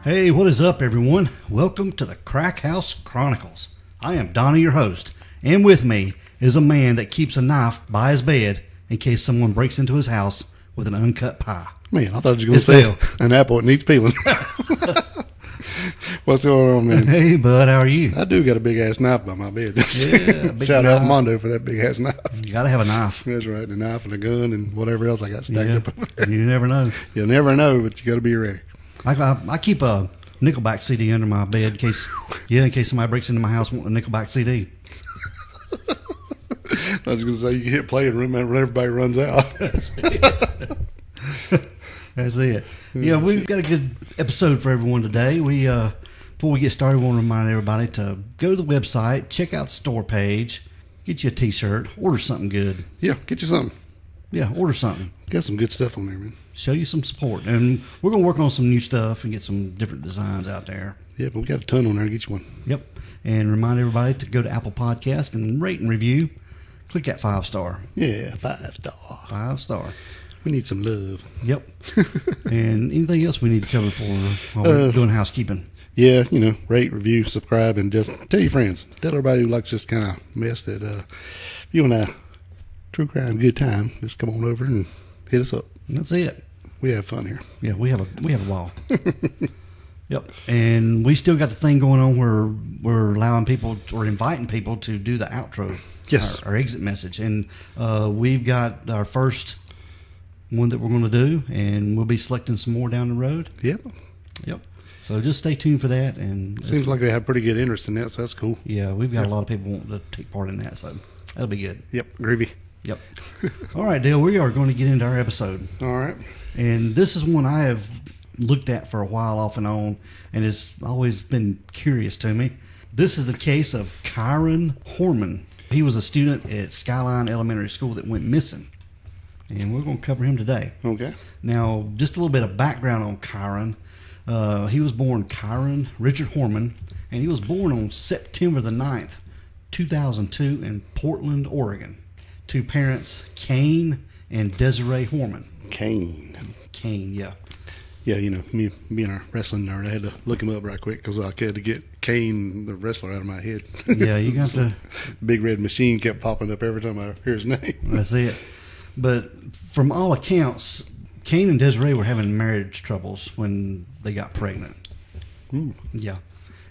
Hey, what is up, everyone? Welcome to the Crack House Chronicles. I am Donnie, your host, and with me is a man that keeps a knife by his bed in case someone breaks into his house with an uncut pie. Man, I thought you were going to say an apple that needs peeling. What's going on, man? Hey, bud, how are you? I do got a big-ass knife by my bed. Yeah, big Shout out knife. Mondo for that big-ass knife. You got to have a knife. That's right, a knife and a gun and whatever else I got stacked up over there. You never know. You'll never know, but you got to be ready. I keep a Nickelback CD under my bed in case somebody breaks into my house wanting a Nickelback CD. I was going to say, you can hit play and remember when everybody runs out. That's it. Yeah, we've got a good episode for everyone today. Before we get started, we want to remind everybody to go to the website, check out the store page, get you a t-shirt, order something good. Yeah, get you something. Yeah, order something. Got some good stuff on there, man. Show you some support. And we're going to work on some new stuff and get some different designs out there. Yeah, but we got a ton on there to get you one. Yep. And remind everybody to go to Apple Podcast and rate and review. Click that 5-star. Yeah, 5-star. 5-star. We need some love. Yep. And anything else we need to cover while we're doing housekeeping? Yeah, rate, review, subscribe, and just tell your friends. Tell everybody who likes this kind of mess that if you want a true crime good time, just come on over and hit us up. That's it. We have fun here. Yeah, we have a ball. Yep. And we still got the thing going on where we're allowing people or inviting people to do the outro. Yes. Our exit message. And we've got our first one that we're going to do, and we'll be selecting some more down the road. Yep. So just stay tuned for that. And seems like they have pretty good interest in that, so that's cool. Yeah, we've got a lot of people wanting to take part in that, so that'll be good. Yep, groovy. Yep. All right, Dale, we are going to get into our episode. All right. And this is one I have looked at for a while off and on, and it's always been curious to me. This is the case of Kyron Horman. He was a student at Skyline Elementary School that went missing, and we're going to cover him today. Okay. Now, just a little bit of background on Kyron. He was born Kyron Richard Horman, and he was born on September the 9th, 2002 in Portland, Oregon, to parents Kane and Desiree Horman. Kane, yeah. Yeah, me being a wrestling nerd, I had to look him up right quick because I had to get Kane, the wrestler, out of my head. Yeah, you got to... Big Red Machine kept popping up every time I hear his name. That's it. But from all accounts, Kane and Desiree were having marriage troubles when they got pregnant. Ooh. Yeah.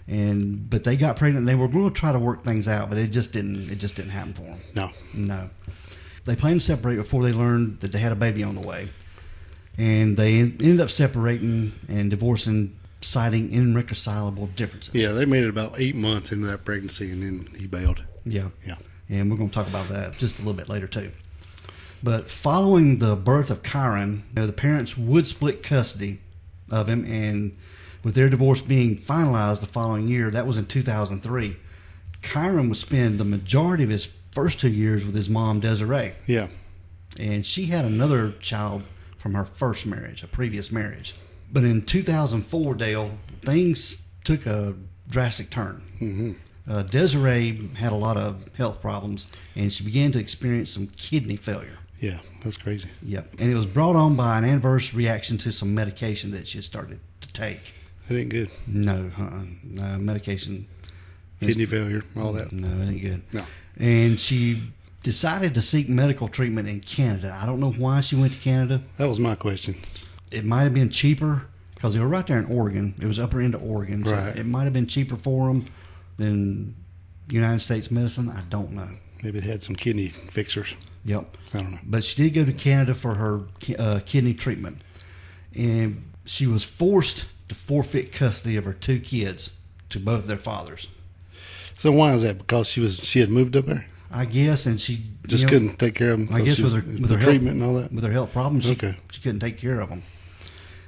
But they got pregnant and they were going to try to work things out, but it just didn't happen for them. No. They planned to separate before they learned that they had a baby on the way. And they ended up separating and divorcing, citing irreconcilable differences. Yeah, they made it about 8 months into that pregnancy, and then he bailed. Yeah. And we're going to talk about that just a little bit later, too. But following the birth of Kyron, the parents would split custody of him, and with their divorce being finalized the following year, that was in 2003, Kyron would spend the majority of his first 2 years with his mom, Desiree. Yeah. And she had another child from her first marriage, a previous marriage. But in 2004, Dale, things took a drastic turn. Mm-hmm. Desiree had a lot of health problems, and she began to experience some kidney failure. Yeah, that's crazy. Yep. And it was brought on by an adverse reaction to some medication that she had started to take. It ain't good. No, medication. Kidney failure, all that. No, it ain't good. No. And she decided to seek medical treatment in Canada. I don't know why she went to Canada. That was my question. It might have been cheaper because they were right there in Oregon. It was upper end of Oregon. So right. It might have been cheaper for them than United States medicine. I don't know. Maybe it had some kidney fixers. Yep. I don't know. But she did go to Canada for her kidney treatment. And she was forced to forfeit custody of her 2 kids to both their fathers. So why is that? Because she had moved up there? I guess, and she just couldn't take care of them. I guess with her treatment health, and all that. With her health problems, she couldn't take care of them,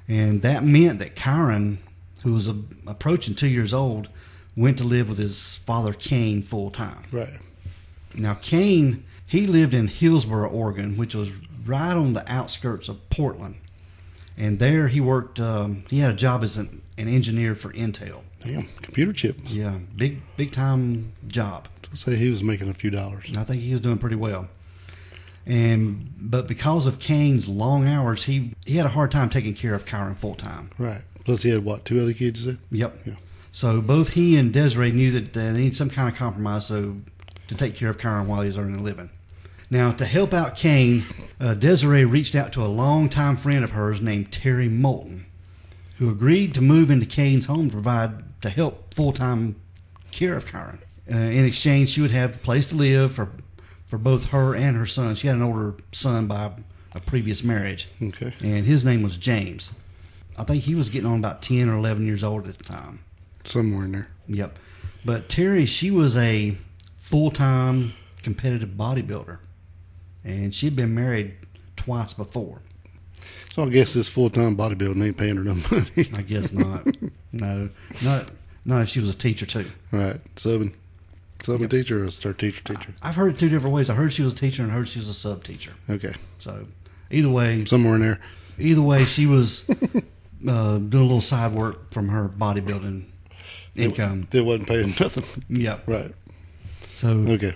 and that meant that Kyron, who was approaching 2 years old, went to live with his father Kane full time. Right. Now Kane, he lived in Hillsboro, Oregon, which was right on the outskirts of Portland, and there he worked. He had a job as an engineer for Intel. Damn, computer chips. Yeah, big time job. I'd say he was making a few dollars. I think he was doing pretty well. But because of Kane's long hours, he had a hard time taking care of Kyron full time. Right. Plus, he had what, 2 other kids? You said? Yep. Yeah. So both he and Desiree knew that they needed some kind of compromise to take care of Kyron while he was earning a living. Now, to help out Kane, Desiree reached out to a longtime friend of hers named Terry Moulton, who agreed to move into Kane's home to help full-time care of Kyron. In exchange, she would have a place to live for both her and her son. She had an older son by a previous marriage. Okay. And his name was James. I think he was getting on about 10 or 11 years old at the time. Somewhere in there. Yep. But Terry, she was a full-time competitive bodybuilder. And she'd been married twice before. So I guess this full-time bodybuilding ain't paying her no money. I guess not. No. Not if she was a teacher, too. Right. Subbing Yep. teacher or a third teacher? I've heard it 2 different ways. I heard she was a teacher and I heard she was a sub-teacher. Okay. So, either way, Somewhere in there. she was doing a little side work from her bodybuilding income. That wasn't paying nothing. Yep. Right. So, Okay.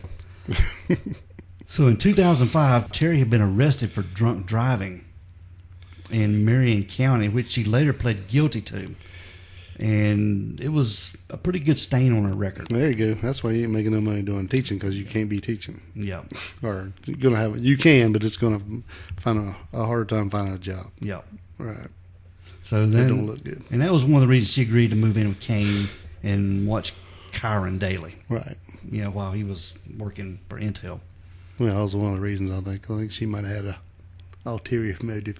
so in 2005, Terry had been arrested for drunk driving in Marion County, which she later pled guilty to. And it was a pretty good stain on her record. There you go. That's why you ain't making no money doing teaching, because you can't be teaching. Yep. Or you're gonna have you can, but it's gonna find a hard time finding a job. Yep. Right. So That then, don't look good. and that was one of the reasons she agreed to move in with Kane and watch Kyron daily. Right. While he was working for Intel. Well, that was one of the reasons I think she might have had a ulterior motive.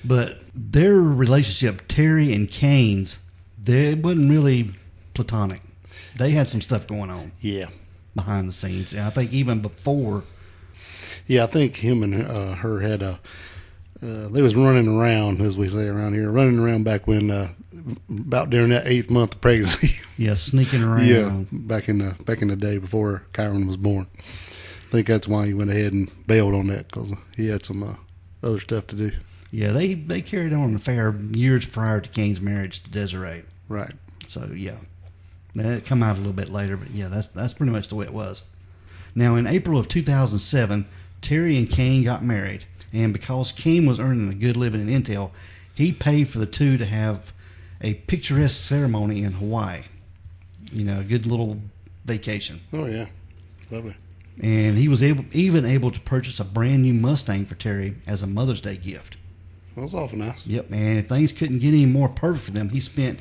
But their relationship, Terry and Kane's, it wasn't really platonic. They had some stuff going on Yeah. behind the scenes. And I think even before. Yeah, I think him and her had they was running around, as we say around here, running around back when about during that 8th month of pregnancy. Yeah, sneaking around. Yeah, back in the day before Kyron was born. I think that's why he went ahead and bailed on that, because he had some other stuff to do. Yeah, they carried on an affair years prior to Kane's marriage to Desiree. Right. So yeah, that come out a little bit later, but yeah, that's pretty much the way it was. Now, in April of 2007, Terry and Kane got married, and because Kane was earning a good living in Intel, he paid for the two to have a picturesque ceremony in Hawaii. A good little vacation. Oh yeah, lovely. And he was even able to purchase a brand new Mustang for Terry as a Mother's Day gift. Well, that's awful nice. Yep, and if things couldn't get any more perfect for them, he spent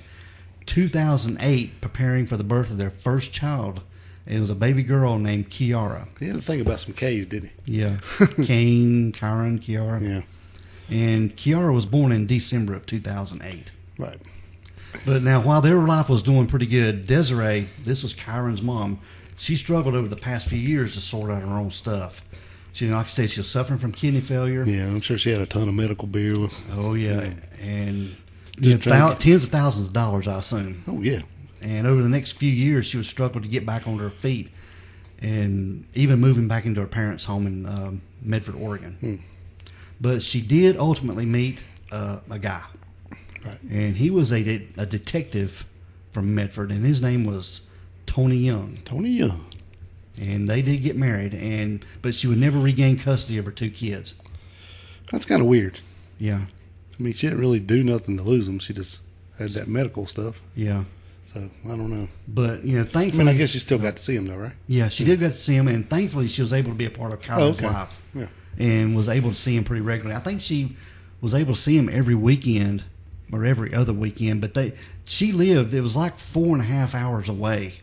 2008 preparing for the birth of their first child. It was a baby girl named Kiara. He had to think about some K's, didn't he? Yeah, Kane, Kyron, Kiara. Yeah. And Kiara was born in December of 2008. Right. But now, while their life was doing pretty good, Desiree, this was Kyron's mom, she struggled over the past few years to sort out her own stuff. She, like I said, she was suffering from kidney failure. Yeah, I'm sure she had a ton of medical bills. Oh, yeah. And Just tens of thousands of dollars, I assume. Oh, yeah. And over the next few years, she was struggling to get back on her feet and even moving back into her parents' home in Medford, Oregon. But she did ultimately meet a guy. Right. And he was a detective from Medford, and his name was Tony Young. Tony Young. And they did get married, but she would never regain custody of her 2 kids. That's kind of weird. Yeah. I mean, she didn't really do nothing to lose them. She just had that medical stuff. Yeah. So, I don't know. But, thankfully... I mean, I guess you still got to see him, though, right? Yeah, she did get to see him, and thankfully she was able to be a part of Kyron's life. Yeah. And was able to see him pretty regularly. I think she was able to see him every weekend or every other weekend, but she lived, it was like 4.5 hours away,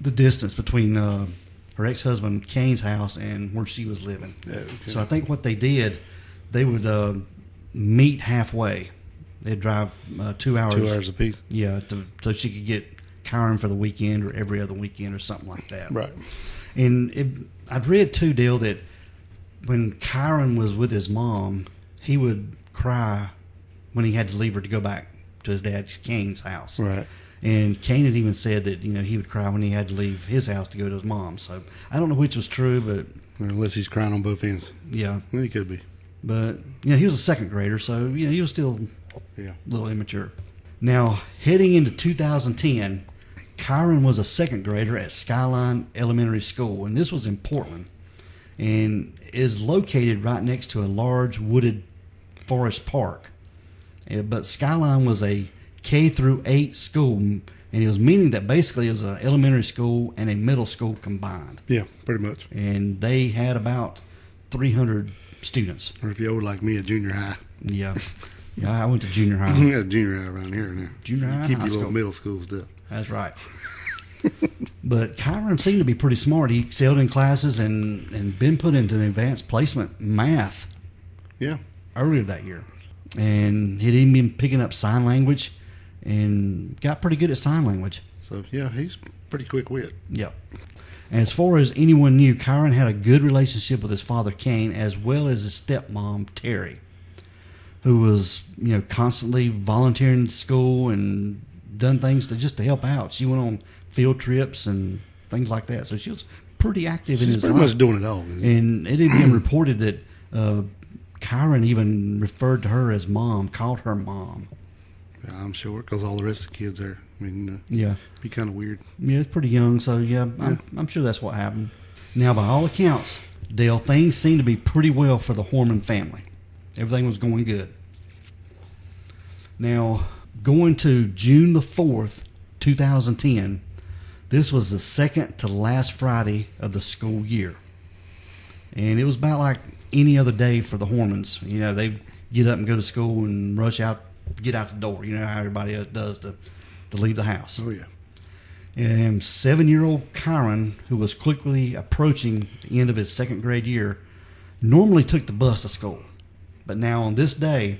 the distance between her ex-husband Kane's house and where she was living. Yeah, okay. So I think what they did, they would meet halfway. They'd drive 2 hours. 2 hours apiece. Yeah, so she could get Kyron for the weekend or every other weekend or something like that. Right. And I'd read too, Dale, that when Kyron was with his mom, he would cry when he had to leave her to go back to his dad Kane's house. Right. And Kane had even said that he would cry when he had to leave his house to go to his mom. So I don't know which was true, but Unless he's crying on both ends. yeah, He could be. but he was a second grader, so he was still Yeah. a little immature. Now heading into 2010, Kyron was a second grader at Skyline Elementary School, and this was in Portland, and is located right next to a large wooded forest park. But Skyline was a K through 8 school, and it was meaning that basically it was an elementary school and a middle school combined. Yeah, pretty much. And they had about 300 students. Or if you're old like me, a junior high. Yeah. Yeah, I went to junior high. We got a junior high around here now. Junior high, keep high your school. little middle school stuff. That's right. But Kyron seemed to be pretty smart. He excelled in classes and been put into the advanced placement math Yeah. earlier that year. And he'd even been picking up sign language and got pretty good at sign language. So, yeah, he's pretty quick wit. Yep. And as far as anyone knew, Kyron had a good relationship with his father, Kane, as well as his stepmom, Terry, who was, constantly volunteering at school and done things to help out. She went on field trips and things like that. So she was pretty active in his life. She's pretty much doing it all. And it had been reported that Kyron even referred to her as mom, called her mom. Yeah, I'm sure, because all the rest of the kids are. I mean, yeah, be kind of weird. Yeah, it's pretty young, so yeah. I'm sure that's what happened. Now, by all accounts, Dale, things seemed to be pretty well for the Horman family. Everything was going good. Now, going to June the 4th, 2010, this was the second to last Friday of the school year. And it was about like any other day for the Hormans. They'd get up and go to school and rush out, get out the door. How everybody else does to leave the house. Oh, yeah. And 7-year-old Kyron, who was quickly approaching the end of his second grade year, normally took the bus to school. But now on this day,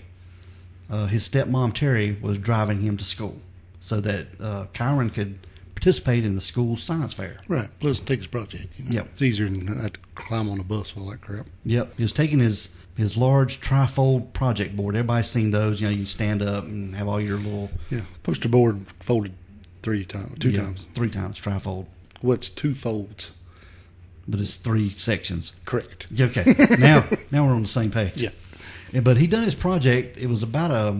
his stepmom, Terry, was driving him to school so that Kyron could participate in the school science fair. Right. Plus, it takes a project. Yep. It's easier than have to climb on a bus with all that crap. Yep. He was taking his large trifold project board. Everybody's seen those. You stand up and have all your little... Yeah. Poster board folded two times. 3 times, trifold. What's 2 folds? But it's 3 sections. Correct. Okay. Now we're on the same page. Yeah. But he done his project. It was about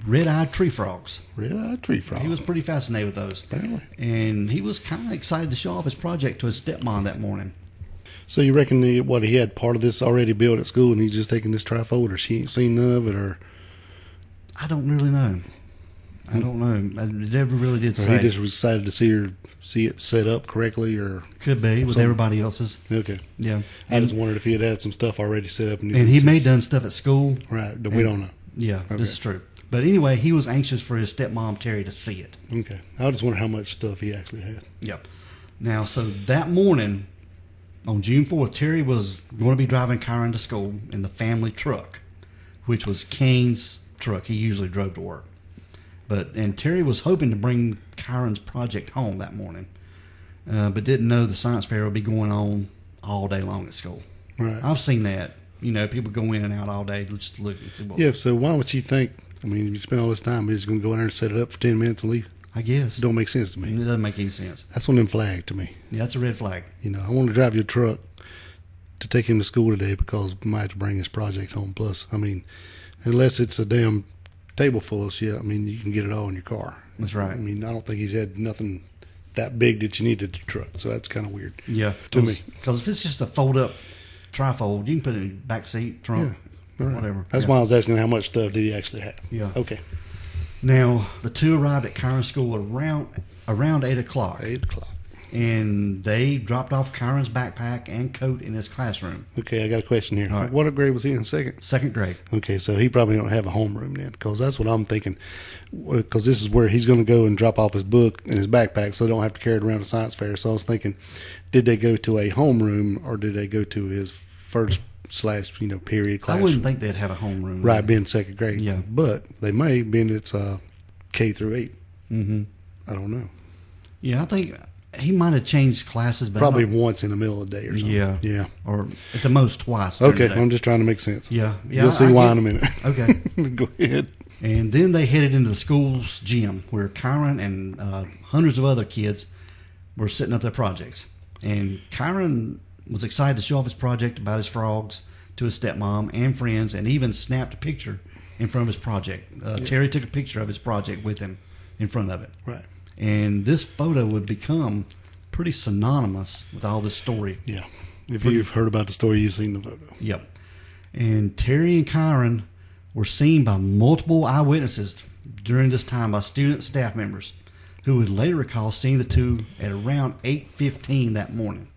red-eyed tree frogs. Red-eyed tree frog. He was pretty fascinated with those. Apparently. And he was kind of excited to show off his project to his stepmom that morning. So you reckon he had part of this already built at school and he's just taking this trifold, or she ain't seen none of it, or... I don't really know. I don't know. I never really did Or say. he just was excited to see it set up correctly, or... Could be with everybody else's. Okay. Yeah. I just wondered if he had some stuff already set up. And he may have done stuff at school. Right. We don't know. Yeah, Okay. this is true. But anyway, he was anxious for his stepmom, Terry, to see it. Okay. I just wonder how much stuff he actually had. Yep. Now, so that morning, on June 4th, Terry was going to be driving Kyron to school in the family truck, which was Kane's truck. He usually drove to work. And Terry was hoping to bring Kyron's project home that morning, but didn't know the science fair would be going on all day long at school. Right. I've seen that. People go in and out all day just to look and see what. Yeah, so why would she think, if you spend all this time, he's going to go in there and set it up for 10 minutes and leave? I guess. It don't make sense to It me. doesn't make any sense. That's one of them flags to me. Yeah, that's a red flag. I want to drive your truck to take him to school today because we might have to bring his project home. Plus, unless it's a damn table full of shit, you can get it all in your car. That's right. I don't think he's had nothing that big that you needed to truck, so that's kind of weird. Yeah. To me. Because if it's just a fold-up trifold, you can put it in the back seat, trunk, All right. whatever. That's why I was asking how much stuff did he actually have. Yeah. Okay. Now, the two arrived at Kyron's school around 8 o'clock. 8 o'clock. And they dropped off Kyron's backpack and coat in his classroom. Okay, I got a question here. All right. What grade was he in? Second? Second grade. Okay, so he probably don't have a homeroom then, because that's what I'm thinking. Because this is where he's going to go and drop off his book and his backpack, so they don't have to carry it around the science fair. So I was thinking, did they go to a homeroom or did they go to his first / period classroom? I wouldn't think they'd have a homeroom. Right, being second grade. Yeah. But they may, being it's K through 8. Mm-hmm. I don't know. Yeah, I think he might have changed classes. But Probably once in the middle of the day or something. Yeah. Yeah. Or at the most twice. during Okay, the day. I'm just trying to make sense. Yeah. You'll see why in a minute. Okay. Go ahead. And then they headed into the school's gym where Kyron and hundreds of other kids were setting up their projects. And Kyron was excited to show off his project about his frogs to his stepmom and friends, and even snapped a picture in front of his project. Terry took a picture of his project with him in front of it. Right. And this photo would become pretty synonymous with all this story. Yeah. If you've heard about the story, you've seen the photo. Yep. And Terry and Kyron were seen by multiple eyewitnesses during this time by student staff members who would later recall seeing the two at around 8:15 that morning.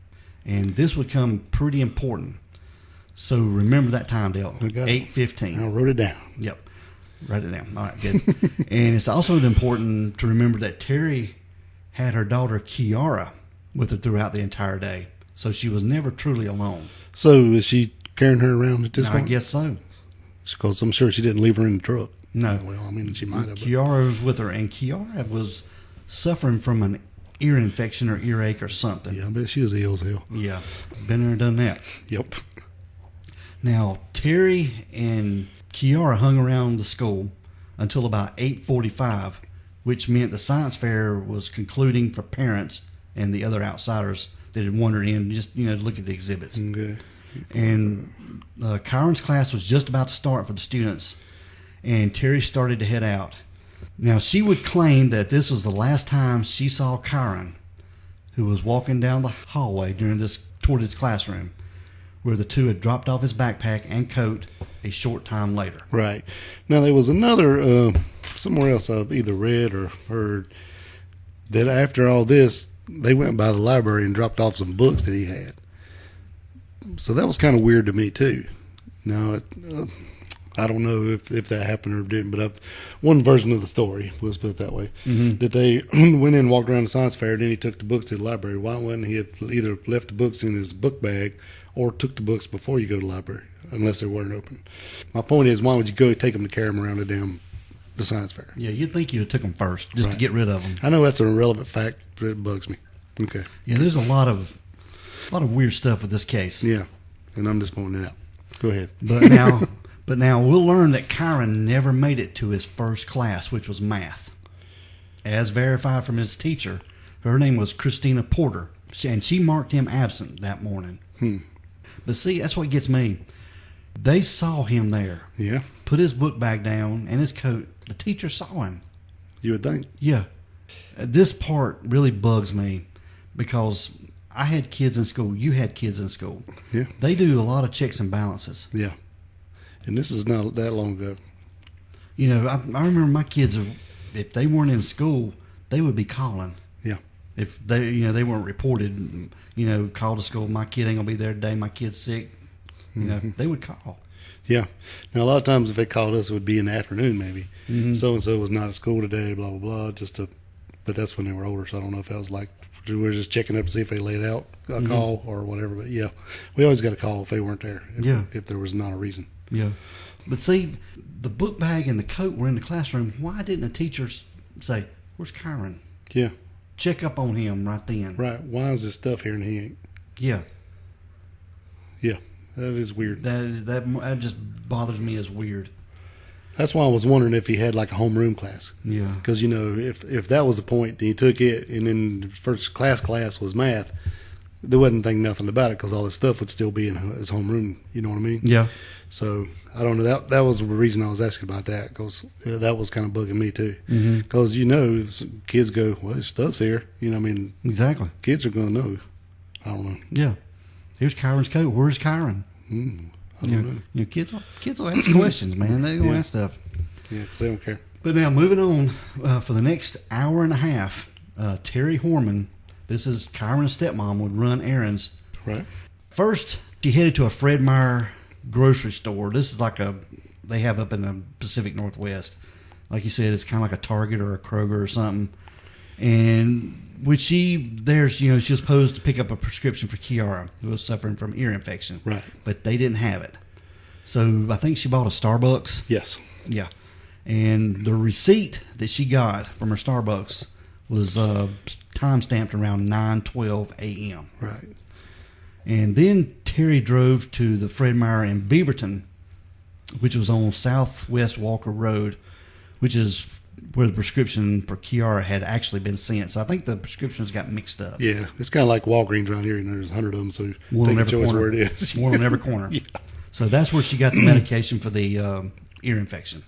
And this would come pretty important. So remember that time, Dale. 8:15. I wrote it down. Yep. Write it down. All right, good. And it's also important to remember that Terry had her daughter Kiara with her throughout the entire day. So she was never truly alone. So is she carrying her around at this point? I guess so. Because I'm sure she didn't leave her in the truck. No. Well, I mean, she might have. Kiara was with her, and Kiara was suffering from an ear infection or earache or something. Yeah, I bet she was ill as hell. Yeah. Been there and done that. Yep. Now, Terry and Kiara hung around the school until about 8:45, which meant the science fair was concluding for parents and the other outsiders that had wandered in just, to look at the exhibits. Okay. And Kyron's class was just about to start for the students, and Terry started to head out. Now, she would claim that this was the last time she saw Kyron, who was walking down the hallway toward his classroom, where the two had dropped off his backpack and coat a short time later. Right. Now, there was another, somewhere else I've either read or heard, that after all this, they went by the library and dropped off some books that he had. So that was kind of weird to me, too. Now, I don't know if that happened or didn't, but one version of the story, let's put it that way, that they went in and walked around the science fair, and then he took the books to the library. Why wouldn't he have either left the books in his book bag or took the books before you go to the library, unless they weren't open? My point is, why would you go take them to carry them around the science fair? Yeah, you'd think you'd have took them first just to get rid of them. I know that's an irrelevant fact, but it bugs me. Okay. Yeah, there's a lot of weird stuff with this case. Yeah, and I'm just pointing it out. Go ahead. But now we'll learn that Kyron never made it to his first class, which was math. As verified from his teacher, her name was Christina Porter, and she marked him absent that morning. But see, that's what gets me. They saw him there. Yeah. Put his book bag down and his coat. The teacher saw him. You would think. Yeah. This part really bugs me because I had kids in school. You had kids in school. Yeah. They do a lot of checks and balances. Yeah. And this is not that long ago. I remember my kids, if they weren't in school, they would be calling. Yeah. If they weren't reported, call to school, my kid ain't gonna be there today, my kid's sick. They would call. Yeah. Now, a lot of times if they called us, it would be in the afternoon maybe. So-and-so was not at school today, blah, blah, blah, but that's when they were older, so I don't know if that was like, we were just checking up to see if they laid out a call or whatever. But, yeah, we always got a call if they weren't there, if there was not a reason. Yeah. But see, the book bag and the coat were in the classroom. Why didn't the teachers say, "Where's Kyron?" Yeah. Check up on him right then. Right. Why is this stuff here and he ain't? Yeah. Yeah. That is weird. That just bothers me as weird. That's why I was wondering if he had like a homeroom class. Yeah. Because, if that was the point, and he took it, and then the first class was math, they wouldn't think nothing about it because all this stuff would still be in his homeroom. You know what I mean? Yeah. So, I don't know. That was the reason I was asking about that, because that was kind of bugging me too. Because, kids go, well, his stuff's here. Exactly. Kids are going to know. I don't know. Yeah. Here's Kyron's coat. Where's Kyron? I don't know. Kids will ask questions, man. They're going to ask stuff. Yeah, because they don't care. But now, moving on, for the next hour and a half, Terry Horman, this is Kyron's stepmom, would run errands. Right. First, she headed to a Fred Meyer grocery store. This is like they have up in the Pacific Northwest. Like you said, it's kind of like a Target or a Kroger or something. And she was supposed to pick up a prescription for Kiara, who was suffering from ear infection. Right. But they didn't have it. So I think she bought a Starbucks. Yes. Yeah. And the receipt that she got from her Starbucks was time-stamped around 9:12 a.m. Right. And then Terry drove to the Fred Meyer in Beaverton, which was on Southwest Walker Road, which is where the prescription for Kiara had actually been sent. So I think the prescriptions got mixed up. Yeah, it's kind of like Walgreens around here. There's 100 of them, so one take on a every choice corner. where it is. One on every corner. Yeah. So that's where she got the medication for the ear infection.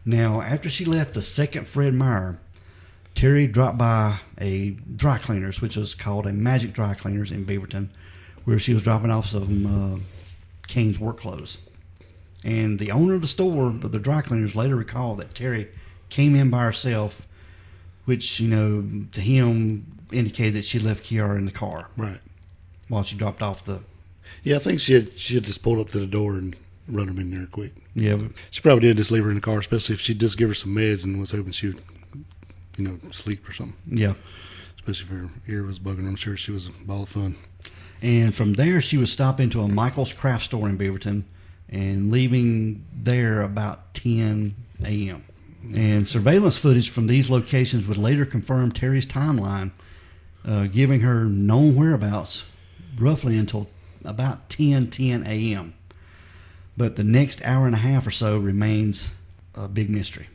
Now, after she left the second Fred Meyer, Terry dropped by a dry cleaners, which was called a Magic Dry Cleaners in Beaverton, where she was dropping off some Kane's work clothes. And the owner of the store, the dry cleaners, later recalled that Terry came in by herself, which, to him indicated that she left Kiara in the car. Right. While she dropped off the... Yeah, I think she had just pulled up to the door and run them in there quick. Yeah. She probably did just leave her in the car, especially if she'd just give her some meds and was hoping she would, sleep or something. Yeah. Especially if her ear was bugging her. I'm sure she was a ball of fun. And from there, she would stop into a Michael's Craft Store in Beaverton and leaving there about 10 a.m. And surveillance footage from these locations would later confirm Terry's timeline, giving her known whereabouts roughly until about 10 a.m. But the next hour and a half or so remains a big mystery.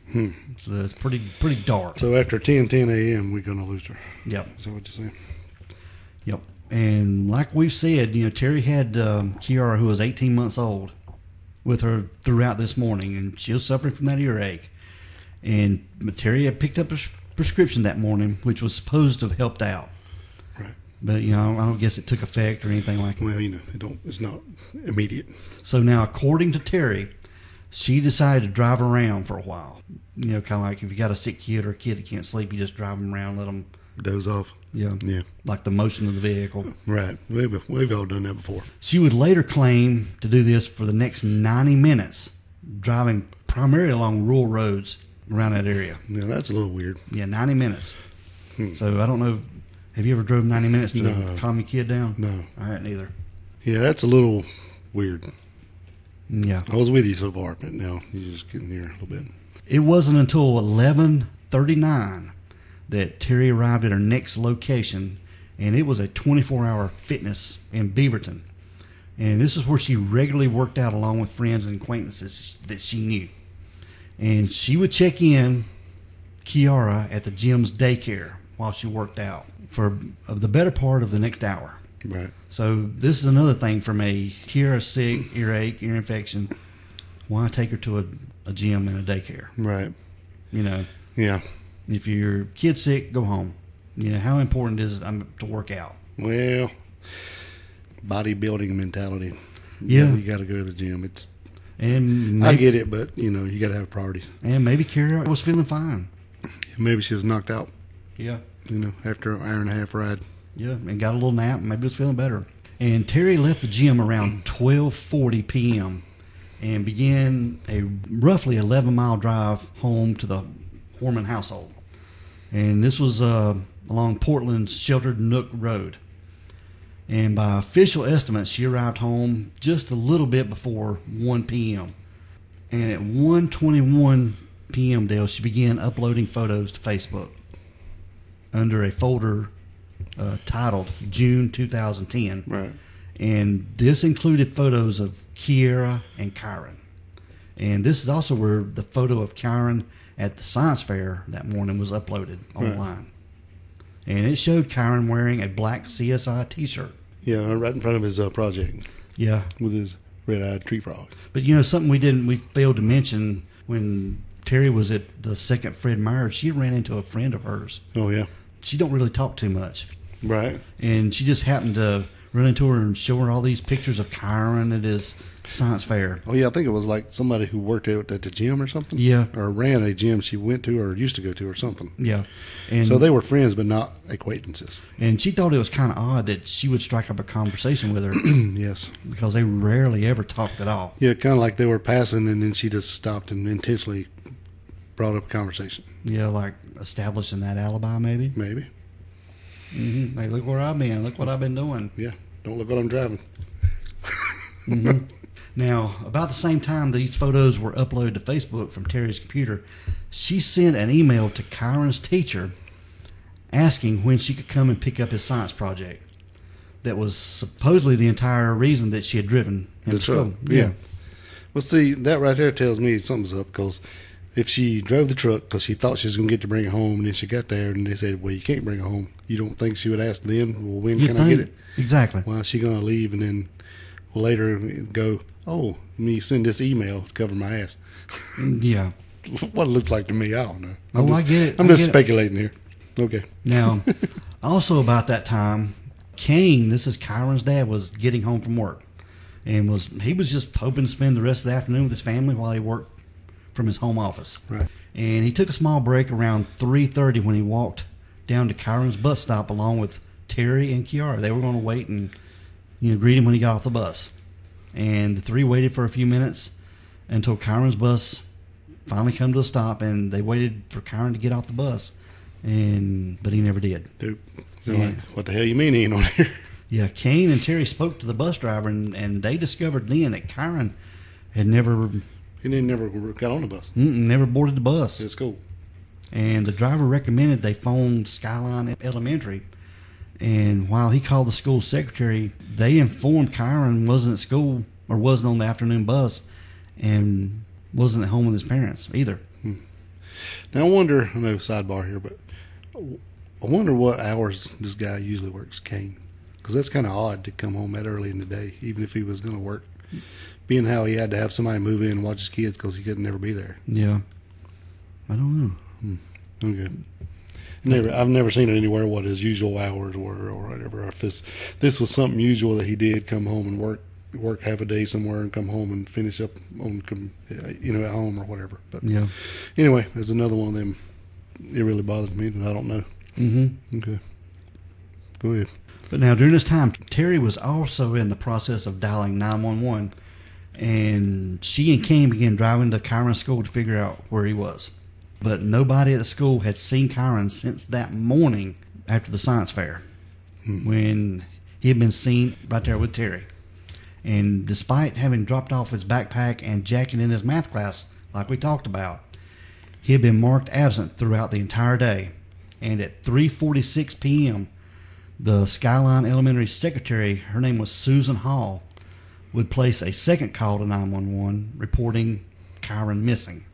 So it's pretty dark. So after 10 a.m., we're going to lose her. Yep. Is that what you're saying? Yep. And like we've said, Terry had Kiara, who was 18 months old, with her throughout this morning, and she was suffering from that earache. And Terry had picked up a prescription that morning, which was supposed to have helped out. Right. But, I don't guess it took effect or anything like that. Well, it's not immediate. So now, according to Terry, she decided to drive around for a while. Kind of like if you got a sick kid or a kid that can't sleep, you just drive them around, let them doze off. Yeah. Like the motion of the vehicle. Right. We've all done that before. She would later claim to do this for the next 90 minutes, driving primarily along rural roads around that area. Yeah, that's a little weird. Yeah, 90 minutes. So I don't know. Have you ever drove 90 minutes to calm your kid down? No. I hadn't either. Yeah, that's a little weird. Yeah. I was with you so far, but now you're just getting here a little bit. It wasn't until 11:39 that Terry arrived at her next location, and it was a 24-hour fitness in Beaverton. And this is where she regularly worked out along with friends and acquaintances that she knew. And she would check in Kiara at the gym's daycare while she worked out for the better part of the next hour. Right. So this is another thing for me. Kiara's sick, earache, ear infection. Why take her to a gym and a daycare? Right. Yeah. If your kid's sick, go home. How important is it to work out? Well, bodybuilding mentality. Yeah. You got to go to the gym. I get it, but, you got to have priorities. And maybe Kiara was feeling fine. Maybe she was knocked out. Yeah. After an hour and a half ride. Yeah, and got a little nap. Maybe was feeling better. And Terry left the gym around 12:40 p.m. and began a roughly 11-mile drive home to the Horman household. And this was along Portland's Sheltered Nook Road. And by official estimates, she arrived home just a little bit before 1 p.m. And at 1:21 p.m., Dale, she began uploading photos to Facebook under a folder titled June 2010. Right. And this included photos of Kiara and Kyron. And this is also where the photo of Kyron at the science fair that morning was uploaded online. Right. And it showed Kyron wearing a black CSI t-shirt. Yeah, right in front of his project. Yeah. With his red-eyed tree frog. But something we failed to mention when Terry was at the second Fred Meyer, she ran into a friend of hers. Oh, yeah. She don't really talk too much. Right. And she just happened to run into her and show her all these pictures of Kyron at his science fair. Oh, yeah, I think it was like somebody who worked at the gym or something. Yeah. Or ran a gym she went to or used to go to or something. Yeah. And so they were friends but not acquaintances. And she thought it was kind of odd that she would strike up a conversation with her. Yes. Because they rarely ever talked at all. Yeah, kind of like they were passing and then she just stopped and intentionally brought up a conversation. Yeah, like establishing that alibi maybe. Maybe. Mm-hmm. Hey, look where I've been. Look what I've been doing. Yeah. Don't look what I'm driving. Mm-hmm. Now, about the same time these photos were uploaded to Facebook from Terry's computer, she sent an email to Kyron's teacher asking when she could come and pick up his science project. That was supposedly the entire reason that she had driven him to school. Yeah. Well, see, that right there tells me something's up, because if she drove the truck because she thought she was going to get to bring it home, and then she got there and they said, well, you can't bring it home. You don't think she would ask then, well, when can I get it? Exactly. Why is she going to leave and then later go, oh, let me send this email to cover my ass? Yeah. What it looks like to me, I don't know. I get it. I'm just speculating here. Okay. Now, also about that time, Kane, this is Kyron's dad, was getting home from work. And he was just hoping to spend the rest of the afternoon with his family while he worked from his home office. Right. And he took a small break around 3:30 when he walked down to Kyron's bus stop along with Terry and Kiara. They were going to wait and greet him when he got off the bus. And the three waited for a few minutes until Kyron's bus finally come to a stop, and they waited for Kyron to get off the bus, but he never did. Dude, like, what the hell you mean he ain't on here? Yeah, Kane and Terry spoke to the bus driver, and they discovered then that Kyron had never... He never got on the bus. Never boarded the bus. That's cool. And the driver recommended they phone Skyline Elementary. And while he called the school secretary, they informed Kyron wasn't at school or wasn't on the afternoon bus and wasn't at home with his parents either. Now I wonder, I know sidebar here, but I wonder what hours this guy usually works, Kane. Because that's kind of odd to come home that early in the day, even if he was going to work. Being how he had to have somebody move in and watch his kids because he could never be there. Yeah. I don't know. Okay. I've never seen it anywhere what his usual hours were or whatever. If this was something usual that he did, come home and work half a day somewhere and come home and finish up on at home or whatever. But yeah. Anyway, there's another one of them. It really bothers me that I don't know. Okay. Go ahead. But now during this time, Terry was also in the process of dialing 911, and she and Kane began driving to Kyron's school to figure out where he was. But nobody at the school had seen Kyron since that morning after the science fair, when he had been seen right there with Terry. And despite having dropped off his backpack and jacket in his math class, like we talked about, he had been marked absent throughout the entire day. And at 3:46 p.m., the Skyline Elementary secretary, her name was Susan Hall, would place a second call to 911 reporting Kyron missing.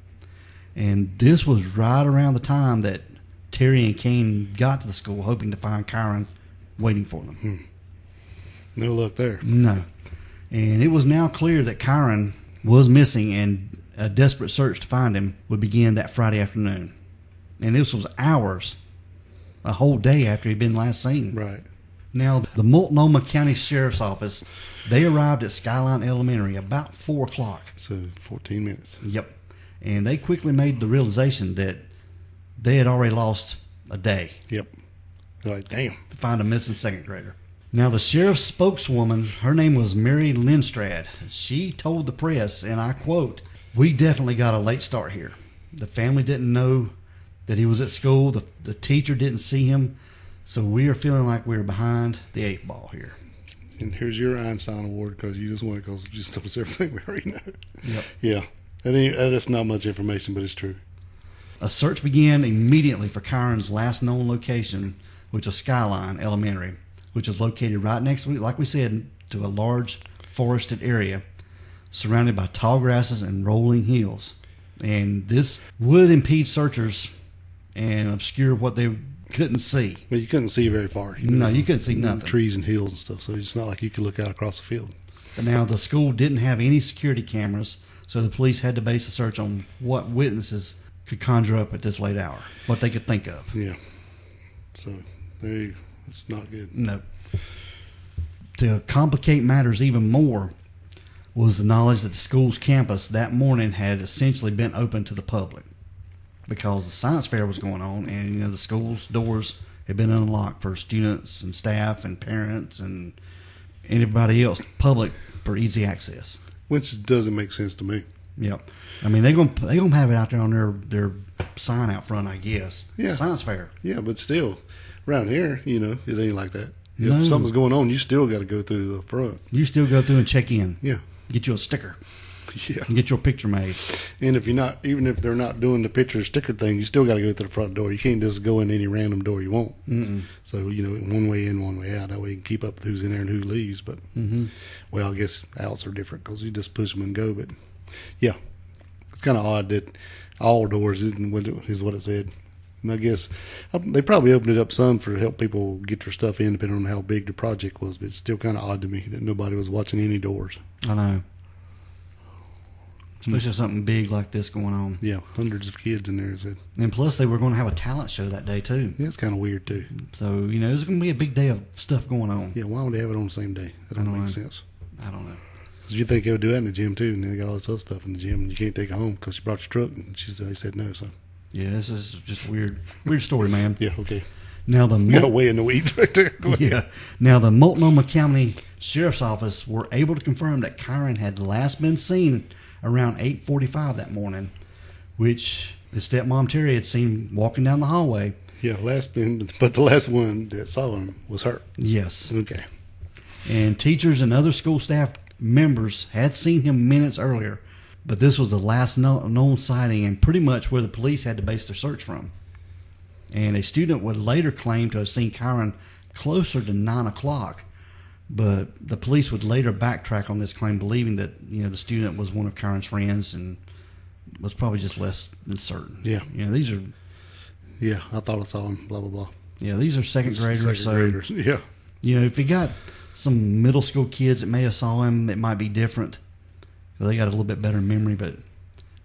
And this was right around the time that Terry and Kane got to the school hoping to find Kyron waiting for them. No luck there. No. And it was now clear that Kyron was missing, and a desperate search to find him would begin that Friday afternoon. And this was hours, a whole day after he'd been last seen. Right. Now, the Multnomah County Sheriff's Office, they arrived at Skyline Elementary about 4 o'clock. So 14 minutes. Yep. And they quickly made the realization that they had already lost a day. Yep. They're like, damn. To find a missing second grader. Now, the sheriff's spokeswoman, her name was Mary Lindstrad. She told the press, and I quote, "We definitely got a late start here. The family didn't know that he was at school. The teacher didn't see him. So we are feeling like we're behind the 8 ball here." And here's your Einstein Award because you just want it because you just told us everything we already know. Yep. Yeah. That's not much information, but it's true. A search began immediately for Kyron's last known location, which was Skyline Elementary, which was located right next to, like we said, to a large forested area surrounded by tall grasses and rolling hills. And this would impede searchers and obscure what they couldn't see. Well, you couldn't see very far. No, you couldn't see nothing. Trees and hills and stuff, so it's not like you could look out across the field. But now the school didn't have any security cameras, so the police had to base the search on what witnesses could conjure up at this late hour, what they could think of. Yeah. So it's not good. No. To complicate matters even more was the knowledge that the school's campus that morning had essentially been open to the public because the science fair was going on, and the school's doors had been unlocked for students and staff and parents and anybody else, public, for easy access. Which doesn't make sense to me. Yep. I mean, they're gonna have it out there on their sign out front, I guess. Yeah. Science fair. Yeah, but still, around here, it ain't like that. No. If something's going on, you still got to go through the front. You still go through and check in. Yeah. Get you a sticker. Yeah. And get your picture made. And even if they're not doing the picture sticker thing, you still got to go to the front door. You can't just go in any random door you want. Mm-mm. So, one way in, one way out. That way you can keep up with who's in there and who leaves. But, well, I guess outs are different because you just push them and go. But, yeah, it's kind of odd that all doors is what it said. And I guess they probably opened it up some for help people get their stuff in, depending on how big the project was. But it's still kind of odd to me that nobody was watching any doors. I know. Especially something big like this going on. Yeah, hundreds of kids in there. Said. And plus, they were going to have a talent show that day, too. Yeah, it's kind of weird, too. So, it's going to be a big day of stuff going on. Yeah, why would they have it on the same day? That don't make sense. I don't know. Because you think they would do that in the gym too, and then they got all this other stuff in the gym, and you can't take it home because you brought your truck, and they said no. So Yeah, this is just weird story, man. yeah, okay. Now the You got way in the weeds right there. Yeah. Now the Multnomah County Sheriff's Office were able to confirm that Kyron had last been seen around 8:45 that morning, which his stepmom Terry had seen walking down the hallway. Yeah, but the last one that saw him was her. Yes. Okay. And teachers and other school staff members had seen him minutes earlier, but this was the last known sighting and pretty much where the police had to base their search from. And a student would later claim to have seen Kyron closer to 9 o'clock, but the police would later backtrack on this claim, believing that the student was one of Kyron's friends and was probably just less than certain. Yeah. These are. Yeah, I thought I saw him. Blah blah blah. Yeah, these are second graders. Graders. Yeah. If you got some middle school kids that may have saw him, it might be different. They got a little bit better memory, but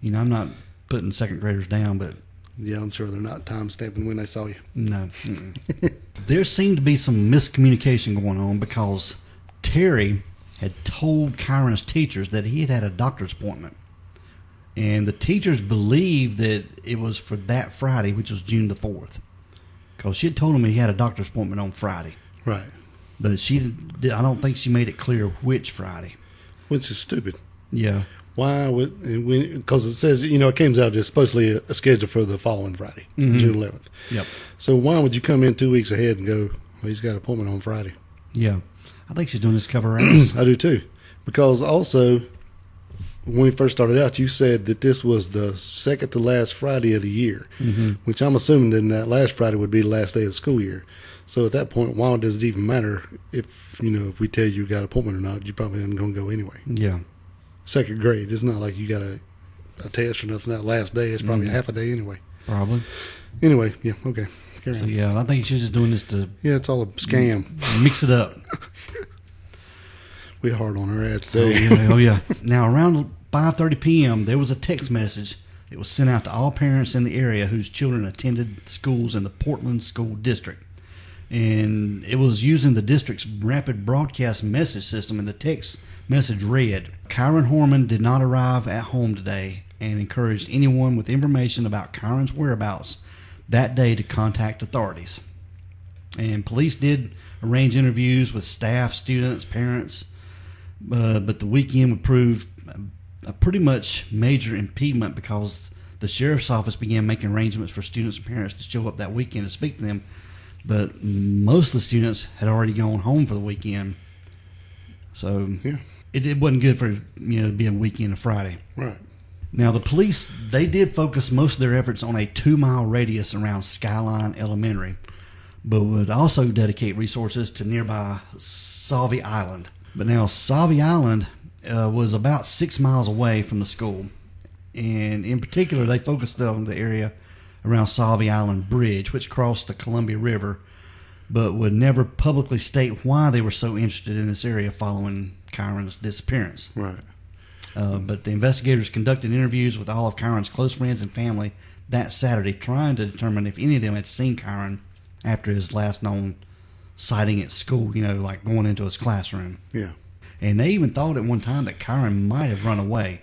I'm not putting second graders down, but. Yeah, I'm sure they're not time stamping when they saw you. No. There seemed to be some miscommunication going on because Terry had told Kyron's teachers that he had had a doctor's appointment. And the teachers believed that it was for that Friday, which was June the 4th. Because she had told him he had a doctor's appointment on Friday. Right. But I don't think she made it clear which Friday. Which is stupid. Yeah. Why would, because it says, it comes out as supposedly a schedule for the following Friday, June 11th. Yep. So why would you come in 2 weeks ahead and go, well, he's got an appointment on Friday? Yeah. I think she's doing this to cover her ass. I do too. Because also, when we first started out, you said that this was the second to last Friday of the year, which I'm assuming then that last Friday would be the last day of the school year. So at that point, why does it even matter if we tell you got an appointment or not? You probably aren't going to go anyway. Yeah. Second grade. It's not like you got a test or nothing that last day. It's probably half a day anyway. Probably. Anyway, yeah, okay. Carry on. Yeah, I think she's just doing this to... Yeah, it's all a scam. Mix it up. We're hard on her ass today. Oh, yeah. Now, around 5:30 p.m., there was a text message. It was sent out to all parents in the area whose children attended schools in the Portland School District. And it was using the district's rapid broadcast message system, and the text message read, Kyron Horman did not arrive at home today and encouraged anyone with information about Kyron's whereabouts that day to contact authorities. And police did arrange interviews with staff, students, parents, but the weekend would prove a pretty much major impediment because the sheriff's office began making arrangements for students and parents to show up that weekend to speak to them. But most of the students had already gone home for the weekend. So yeah. It wasn't good for to be a weekend of Friday. Right. Now the police, they did focus most of their efforts on a 2-mile radius around Skyline Elementary, but would also dedicate resources to nearby Sauvie Island. But now Sauvie Island was about 6 miles away from the school, and in particular they focused on the area around Sauvie Island Bridge, which crossed the Columbia River, but would never publicly state why they were so interested in this area following Kyron's disappearance. Right. But the investigators conducted interviews with all of Kyron's close friends and family that Saturday, trying to determine if any of them had seen Kyron after his last known sighting at school, like going into his classroom. Yeah. And they even thought at one time that Kyron might have run away,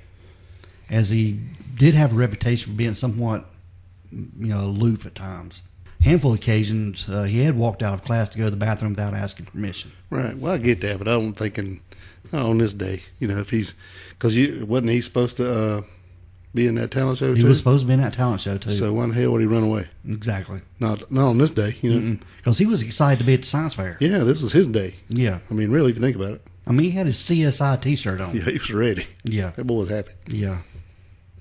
as he did have a reputation for being somewhat aloof at times. Handful of occasions, he had walked out of class to go to the bathroom without asking permission. Right. Well, I get that, but I'm thinking on this day, if he's, because wasn't he supposed to be in that talent show too? He was supposed to be in that talent show too. So why in the hell would he run away? Exactly. Not on this day, Because he was excited to be at the science fair. Yeah, this was his day. Yeah. I mean, really, if you think about it. I mean, he had his CSI T-shirt on. Yeah, he was ready. Yeah. That boy was happy. Yeah.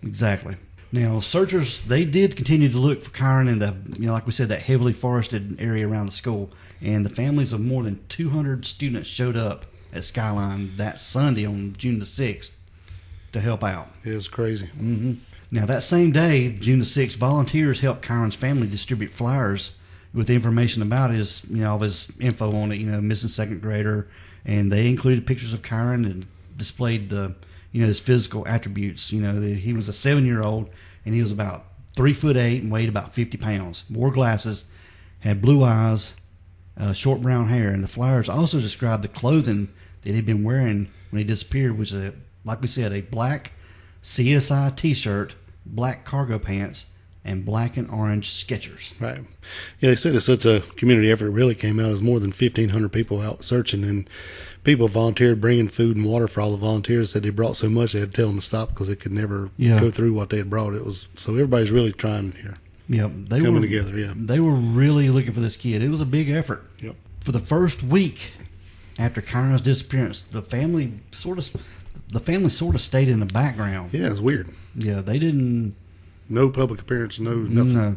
Exactly. Now, searchers, they did continue to look for Kyron in the, like we said, that heavily forested area around the school. And the families of more than 200 students showed up at Skyline that Sunday on June the 6th to help out. It was crazy. Mm-hmm. Now, that same day, June the 6th, volunteers helped Kyron's family distribute flyers with information about his, all of his info on it, missing second grader. And they included pictures of Kyron and displayed the, his physical attributes. He was a 7-year-old, and he was about 3'8" and weighed about 50 pounds. Wore glasses, had blue eyes, short brown hair. And the flyers also described the clothing that he'd been wearing when he disappeared was, like we said, a black CSI T-shirt, black cargo pants, and black and orange Skechers. Right. Yeah, they said it's such a community effort. It really came out as more than 1,500 people out searching, and people volunteered bringing food and water for all the volunteers. Said they brought so much they had to tell them to stop because they could never go through what they had brought. It was so everybody's really trying here. Yep, they coming were together. Yeah, they were really looking for this kid. It was a big effort. Yep. For the first week after Kyron's disappearance, the family sort of stayed in the background. Yeah, it's weird. Yeah, they didn't. No public appearance, no nothing. No.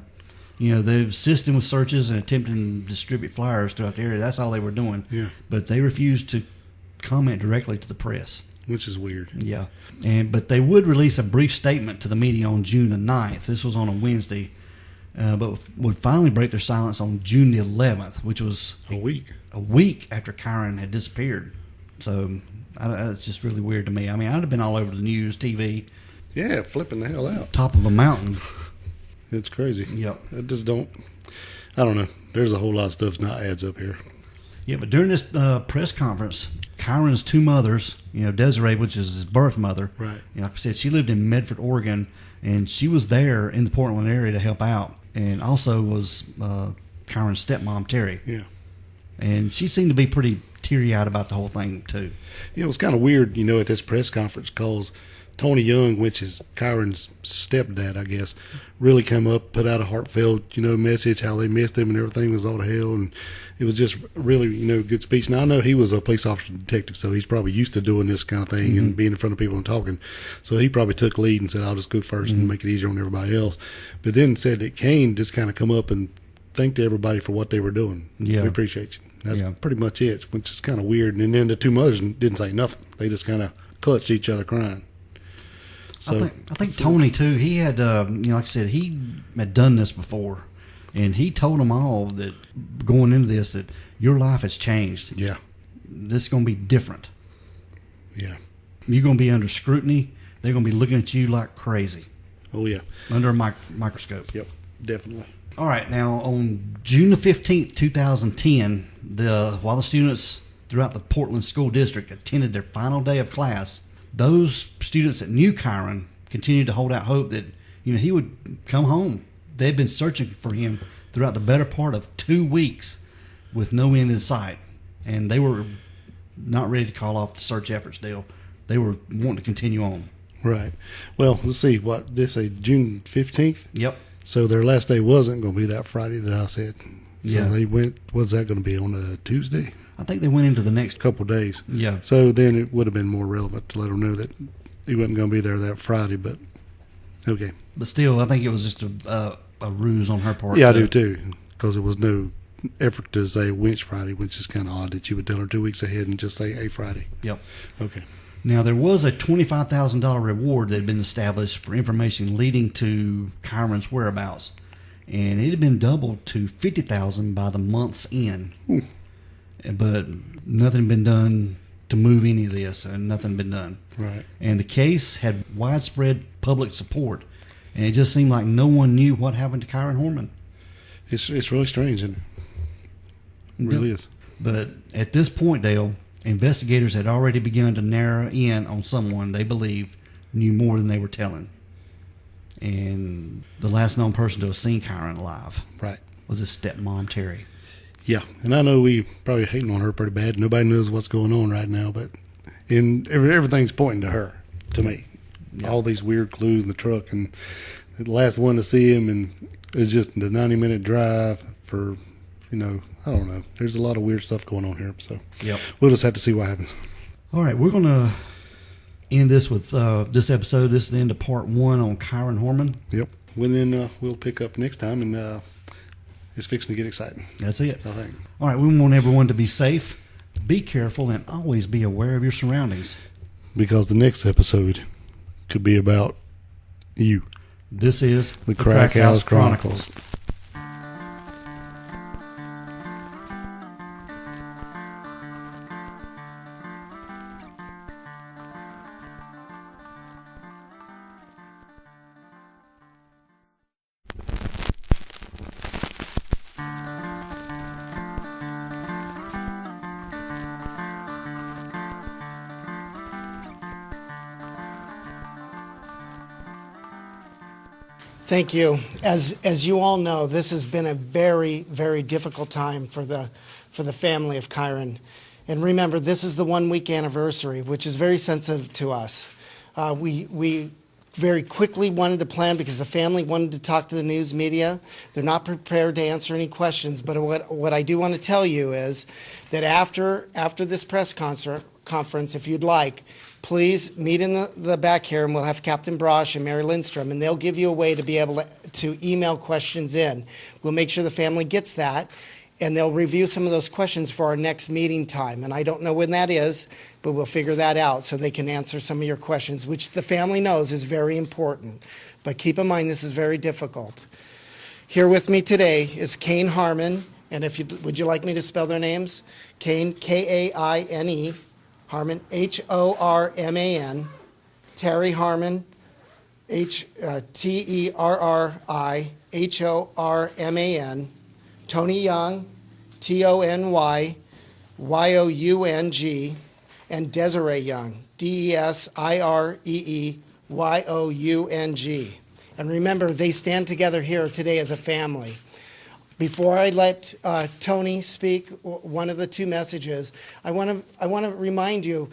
You know, they were assisting with searches and attempting to distribute flyers throughout the area. That's all they were doing. Yeah. But they refused to comment directly to the press. Which is weird. Yeah. But they would release a brief statement to the media on June the 9th. This was on a Wednesday. But would finally break their silence on June the 11th, which was a week after Kyron had disappeared. So it's just really weird to me. I mean, I'd have been all over the news, TV. Yeah, flipping the hell out. Top of a mountain. It's crazy. Yep. I don't know. There's a whole lot of stuff not adds up here. Yeah, but during this press conference, Kyron's two mothers, Desiree, which is his birth mother. Right. Like I said, she lived in Medford, Oregon, and she was there in the Portland area to help out. And also was Kyron's stepmom, Terry. Yeah. And she seemed to be pretty teary-eyed about the whole thing, too. Yeah, it was kind of weird, at this press conference, because Tony Young, which is Kyron's stepdad, I guess, really come up, put out a heartfelt, message, how they missed him and everything was all to hell. And it was just really, good speech. Now, I know he was a police officer detective, so he's probably used to doing this kind of thing and being in front of people and talking. So he probably took lead and said, I'll just go first and make it easier on everybody else. But then said that Kane just kind of come up and thanked everybody for what they were doing. Yeah. We appreciate you. That's pretty much it, which is kind of weird. And then the two mothers didn't say nothing. They just kind of clutched each other crying. So, I think Tony, too, he had, like I said, he had done this before. And he told them all that going into this, that your life has changed. Yeah. This is going to be different. Yeah. You're going to be under scrutiny. They're going to be looking at you like crazy. Oh, yeah. Under a microscope. Yep, definitely. All right. Now, on June the 15th, 2010, while the students throughout the Portland School District attended their final day of class, those students that knew Kyron continued to hold out hope that, he would come home. They'd been searching for him throughout the better part of 2 weeks with no end in sight. And they were not ready to call off the search efforts, Dale. They were wanting to continue on. Right. Well, let's see. What did they say? June 15th? Yep. So their last day wasn't going to be that Friday that I said. So Yeah. they went, what's that going to be, on a Tuesday? I think they went into the next Couple days. Yeah. So then it would have been more relevant to let them know that he wasn't going to be there that Friday, but okay. But still, I think it was just a ruse on her part. Yeah, I do too, because there was no effort to say which Friday, which is kind of odd that you would tell her 2 weeks ahead and just say a Friday. Yep. Okay. Now, there was a $25,000 reward that had been established for information leading to Kyron's whereabouts, and it had been doubled to $50,000 by the month's end. Ooh. But nothing had been done to move any of this, and nothing had been done. Right. And the case had widespread public support, and it just seemed like no one knew what happened to Kyron Horman. It's really strange, isn't it? It really is. But at this point, Dale, investigators had already begun to narrow in on someone they believed knew more than they were telling. And the last known person to have seen Kyron alive Right. was his stepmom, Terry. Yeah, and I know we probably hating on her pretty bad. Nobody knows what's going on right now, but everything's pointing to her, to me. Yeah. All these weird clues in the truck, and the last one to see him, and it's just the 90-minute drive for, I don't know. There's a lot of weird stuff going on here, so Yep. we'll just have to see what happens. All right, we're going to end this with this episode. This is the end of part 1 on Kyron Horman. Yep. Well, then we'll pick up next time, and it's fixing to get exciting, That's it. I think. All right, we want everyone to be safe, be careful, and always be aware of your surroundings. Because the next episode could be about you. This is The Crack House Chronicles. Thank you. As you all know, this has been a very, very difficult time for the family of Kyron. And remember, this is the 1 week anniversary, which is very sensitive to us. We very quickly wanted to plan because the family wanted to talk to the news media. They're not prepared to answer any questions, but what I do want to tell you is that after this press conference, if you'd like, please meet in the back here, and we'll have Captain Brosh and Mary Lindstrom, and they'll give you a way to be able to email questions in. We'll make sure the family gets that, and they'll review some of those questions for our next meeting time. And I don't know when that is, but we'll figure that out so they can answer some of your questions, which the family knows is very important. But keep in mind, this is very difficult. Here with me today is Kyron Horman, and would you like me to spell their names? Kyron, K-A-I-N-E, Horman, H-O-R-M-A-N, Terry Horman, T-E-R-R-I-H-O-R-M-A-N, Tony Young, T-O-N-Y-Y-O-U-N-G, and Desiree Young, D-E-S-I-R-E-E-Y-O-U-N-G. And remember, they stand together here today as a family. Before I let Tony speak one of the two messages, I want to remind you,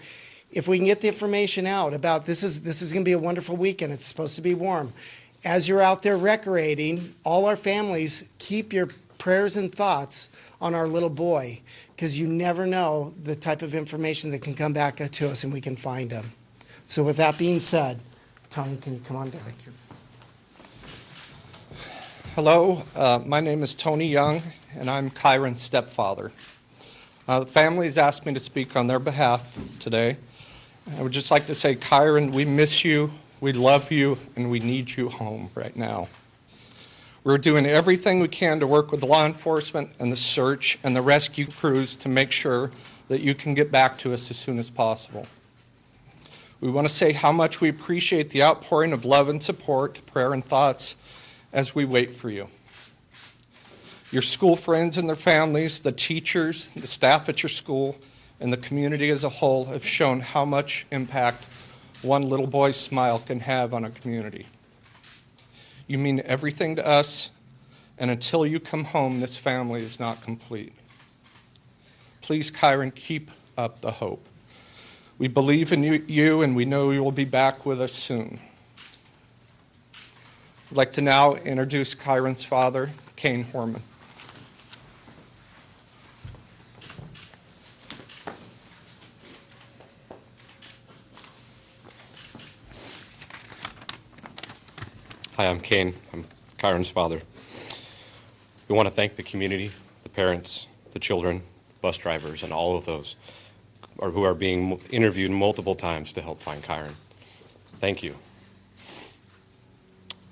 if we can get the information out about this is going to be a wonderful weekend. It's supposed to be warm. As you're out there recreating, all our families, keep your prayers and thoughts on our little boy, because you never know the type of information that can come back to us and we can find him. So with that being said, Tony, can you come on down? Thank you. Hello, my name is Tony Young, and I'm Kyron's stepfather. The family's asked me to speak on their behalf today. I would just like to say, Kyron, we miss you, we love you, and we need you home right now. We're doing everything we can to work with law enforcement and the search and the rescue crews to make sure that you can get back to us as soon as possible. We want to say how much we appreciate the outpouring of love and support, prayer and thoughts as we wait for you. Your school friends and their families, the teachers, the staff at your school, and the community as a whole have shown how much impact one little boy's smile can have on a community. You mean everything to us, and until you come home, this family is not complete. Please, Kyron, keep up the hope. We believe in you, and we know you will be back with us soon. I'd like to now introduce Kyron's father, Kyron Horman. Hi, I'm Kyron. I'm Kyron's father. We want to thank the community, the parents, the children, bus drivers, and all of those who are being interviewed multiple times to help find Kyron. Thank you.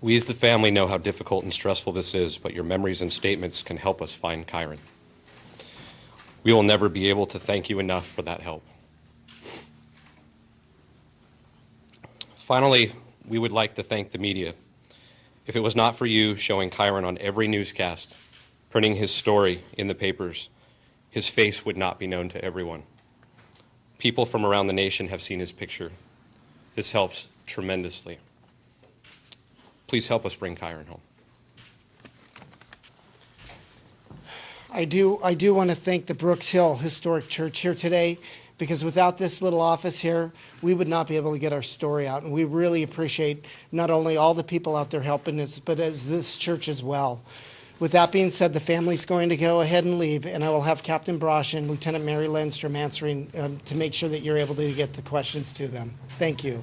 We as the family know how difficult and stressful this is, but your memories and statements can help us find Kyron. We will never be able to thank you enough for that help. Finally, we would like to thank the media. If it was not for you showing Kyron on every newscast, printing his story in the papers, his face would not be known to everyone. People from around the nation have seen his picture. This helps tremendously. Please help us bring Kyron home. I do want to thank the Brooks Hill Historic Church here today, because without this little office here, we would not be able to get our story out. And we really appreciate not only all the people out there helping us, but as this church as well. With that being said, the family's going to go ahead and leave, and I will have Captain Brosh and Lieutenant Mary Lindstrom answering to make sure that you're able to get the questions to them. Thank you.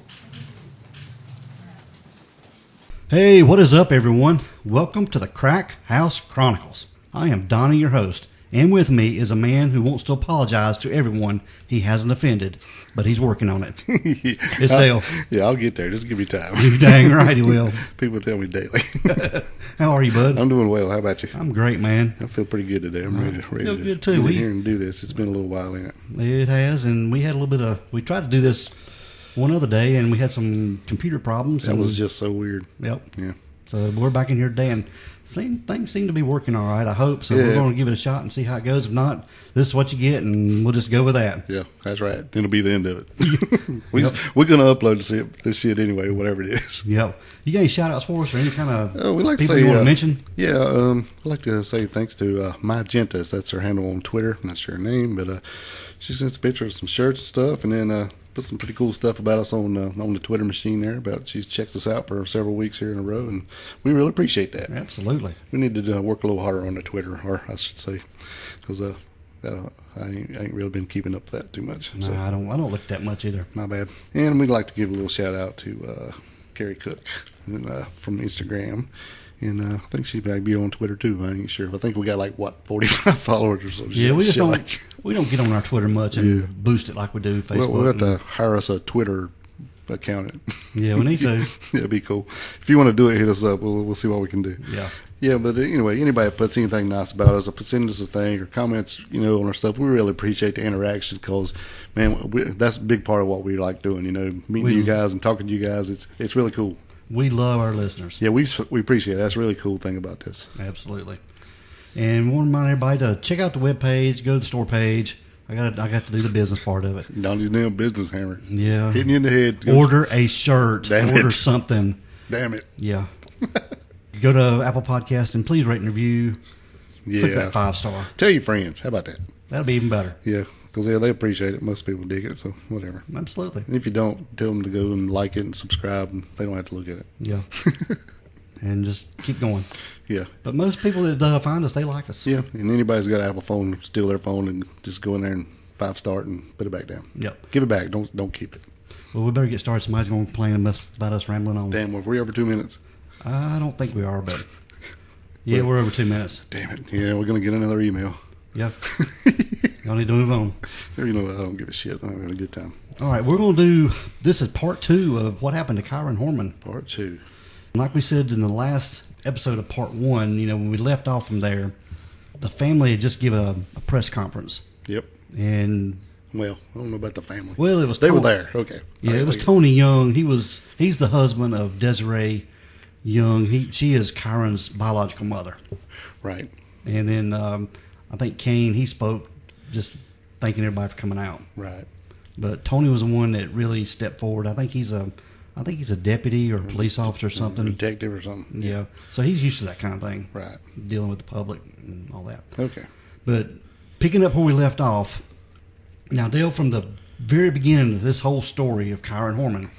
Hey, what is up, everyone? Welcome to the Crack House Chronicles. I am Donnie, your host, and with me is a man who wants to apologize to everyone he hasn't offended, but he's working on it. It's Dale. Yeah, I'll get there. Just give me time. You dang right he will. People tell me daily. How are you, bud? I'm doing well. How about you? I'm great, man. I feel pretty good today. I'm ready feel to good, too. get in here and do this. It's been a little while, ain't it? It has, and we had a little bit of, we tried to do this one other day, and we had some computer problems. That was just so weird. Yep. Yeah. So we're back in here today, and things seem to be working all right, I hope. So we're going to give it a shot and see how it goes. If not, this is what you get, and we'll just go with that. Yeah, that's right. It'll be the end of it. We're going to upload this shit anyway, whatever it is. Yep. You got any shout-outs for us or any kind of we like people to say, you want to mention? Yeah, I'd like to say thanks to My Gentas. That's her handle on Twitter. I'm not sure her name, but she sent a picture of some shirts and stuff, and then put some pretty cool stuff about us on the Twitter machine there. She's checked us out for several weeks here in a row, and we really appreciate that. Absolutely. We need to work a little harder on the Twitter, or I should say, because I ain't really been keeping up with that too much. No, So, I don't look that much either. my bad. And we'd like to give a little shout out to Carrie Cook from Instagram. And I think she might be on Twitter too. I ain't sure. I think we got 45 followers or something. Yeah, we don't get on our Twitter much and boost it like we do Facebook. We'll have to hire us a Twitter accountant. Yeah, we need to. That'd be cool. If you want to do it, hit us up. We'll see what we can do. Yeah. Yeah, but anyway, anybody that puts anything nice about us, or send us a thing, or comments, on our stuff, we really appreciate the interaction because, man, that's a big part of what we like doing. Meeting you guys and talking to you guys. It's really cool. We love our listeners. Yeah, we appreciate it. That's a really cool thing about this. Absolutely. And we want to remind everybody to check out the webpage, go to the store page. I got to do the business part of it. Donnie's damn business hammer. Yeah. Hitting you in the head. Order a shirt. Order something. Damn it. Yeah. Go to Apple Podcast and please rate and review. Yeah. Click that 5-star. Tell your friends. How about that? That'll be even better. Yeah, because they appreciate it. Most people dig it, so whatever. Absolutely. And if you don't, tell them to go and like it and subscribe, and they don't have to look at it. Yeah. And just keep going. Yeah. But most people that find us, they like us. Yeah, and anybody's got an Apple phone, steal their phone and just go in there and 5-star it and put it back down. Yep. Give it back. Don't keep it. Well, we better get started. Somebody's going to complain about us rambling on. Damn, well, we're over 2 minutes. I don't think we are, but yeah, we're over 2 minutes. Damn it. Yeah, we're going to get another email. Yeah. Y'all need to move on. I don't give a shit. I'm having a good time. All right, we're going to do, this is part 2 of what happened to Kyron Horman. Part 2. Like we said in the last episode of part 1, when we left off from there, the family had just given a press conference. Yep. And Well, I don't know about the family. well, it was They were there. Okay. Yeah, it was Tony Young. He's the husband of Desiree Young. She is Kyron's biological mother. Right. And then I think Kane, he spoke just thanking everybody for coming out. Right. But Tony was the one that really stepped forward. I think he's a deputy or a police officer or something. Detective or something. Yeah. So he's used to that kind of thing. Right. Dealing with the public and all that. Okay. But picking up where we left off, now Dale, from the very beginning of this whole story of Kyron Horman,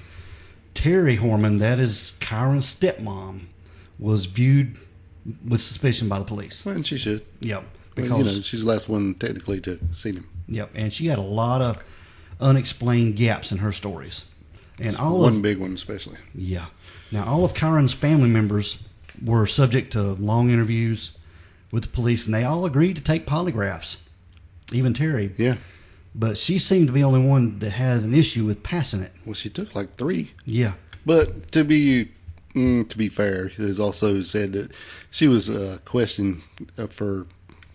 Terry Horman, that is Kyron's stepmom, was viewed with suspicion by the police. Well, and she should. Yep. Because Because she's the last one technically to see him. yep, and she had a lot of unexplained gaps in her stories. And all One of big one especially. yeah. Now all of Kyron's family members were subject to long interviews with the police, and they all agreed to take polygraphs. Even Terry. Yeah. But she seemed to be the only one that had an issue with passing it. Well, she took like 3. Yeah. But to be fair, it is also said that she was questioned for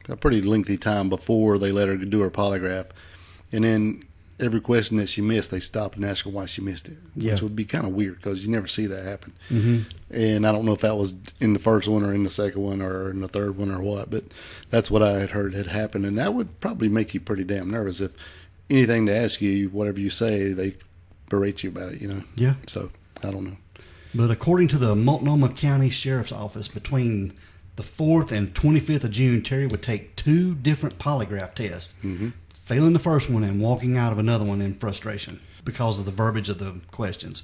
a pretty lengthy time before they let her do her polygraph, and then every question that she missed, they stopped and asked her why she missed it, Yeah. which would be kind of weird because you never see that happen. Mm-hmm. And I don't know if that was in the first one or in the second one or in the third one or what, but that's what I had heard had happened, and that would probably make you pretty damn nervous if anything they ask you, whatever you say, they berate you about it, Yeah. So I don't know. But according to the Multnomah County Sheriff's Office, between the 4th and 25th of June, Terry would take 2 different polygraph tests, failing the first one and walking out of another one in frustration because of the verbiage of the questions.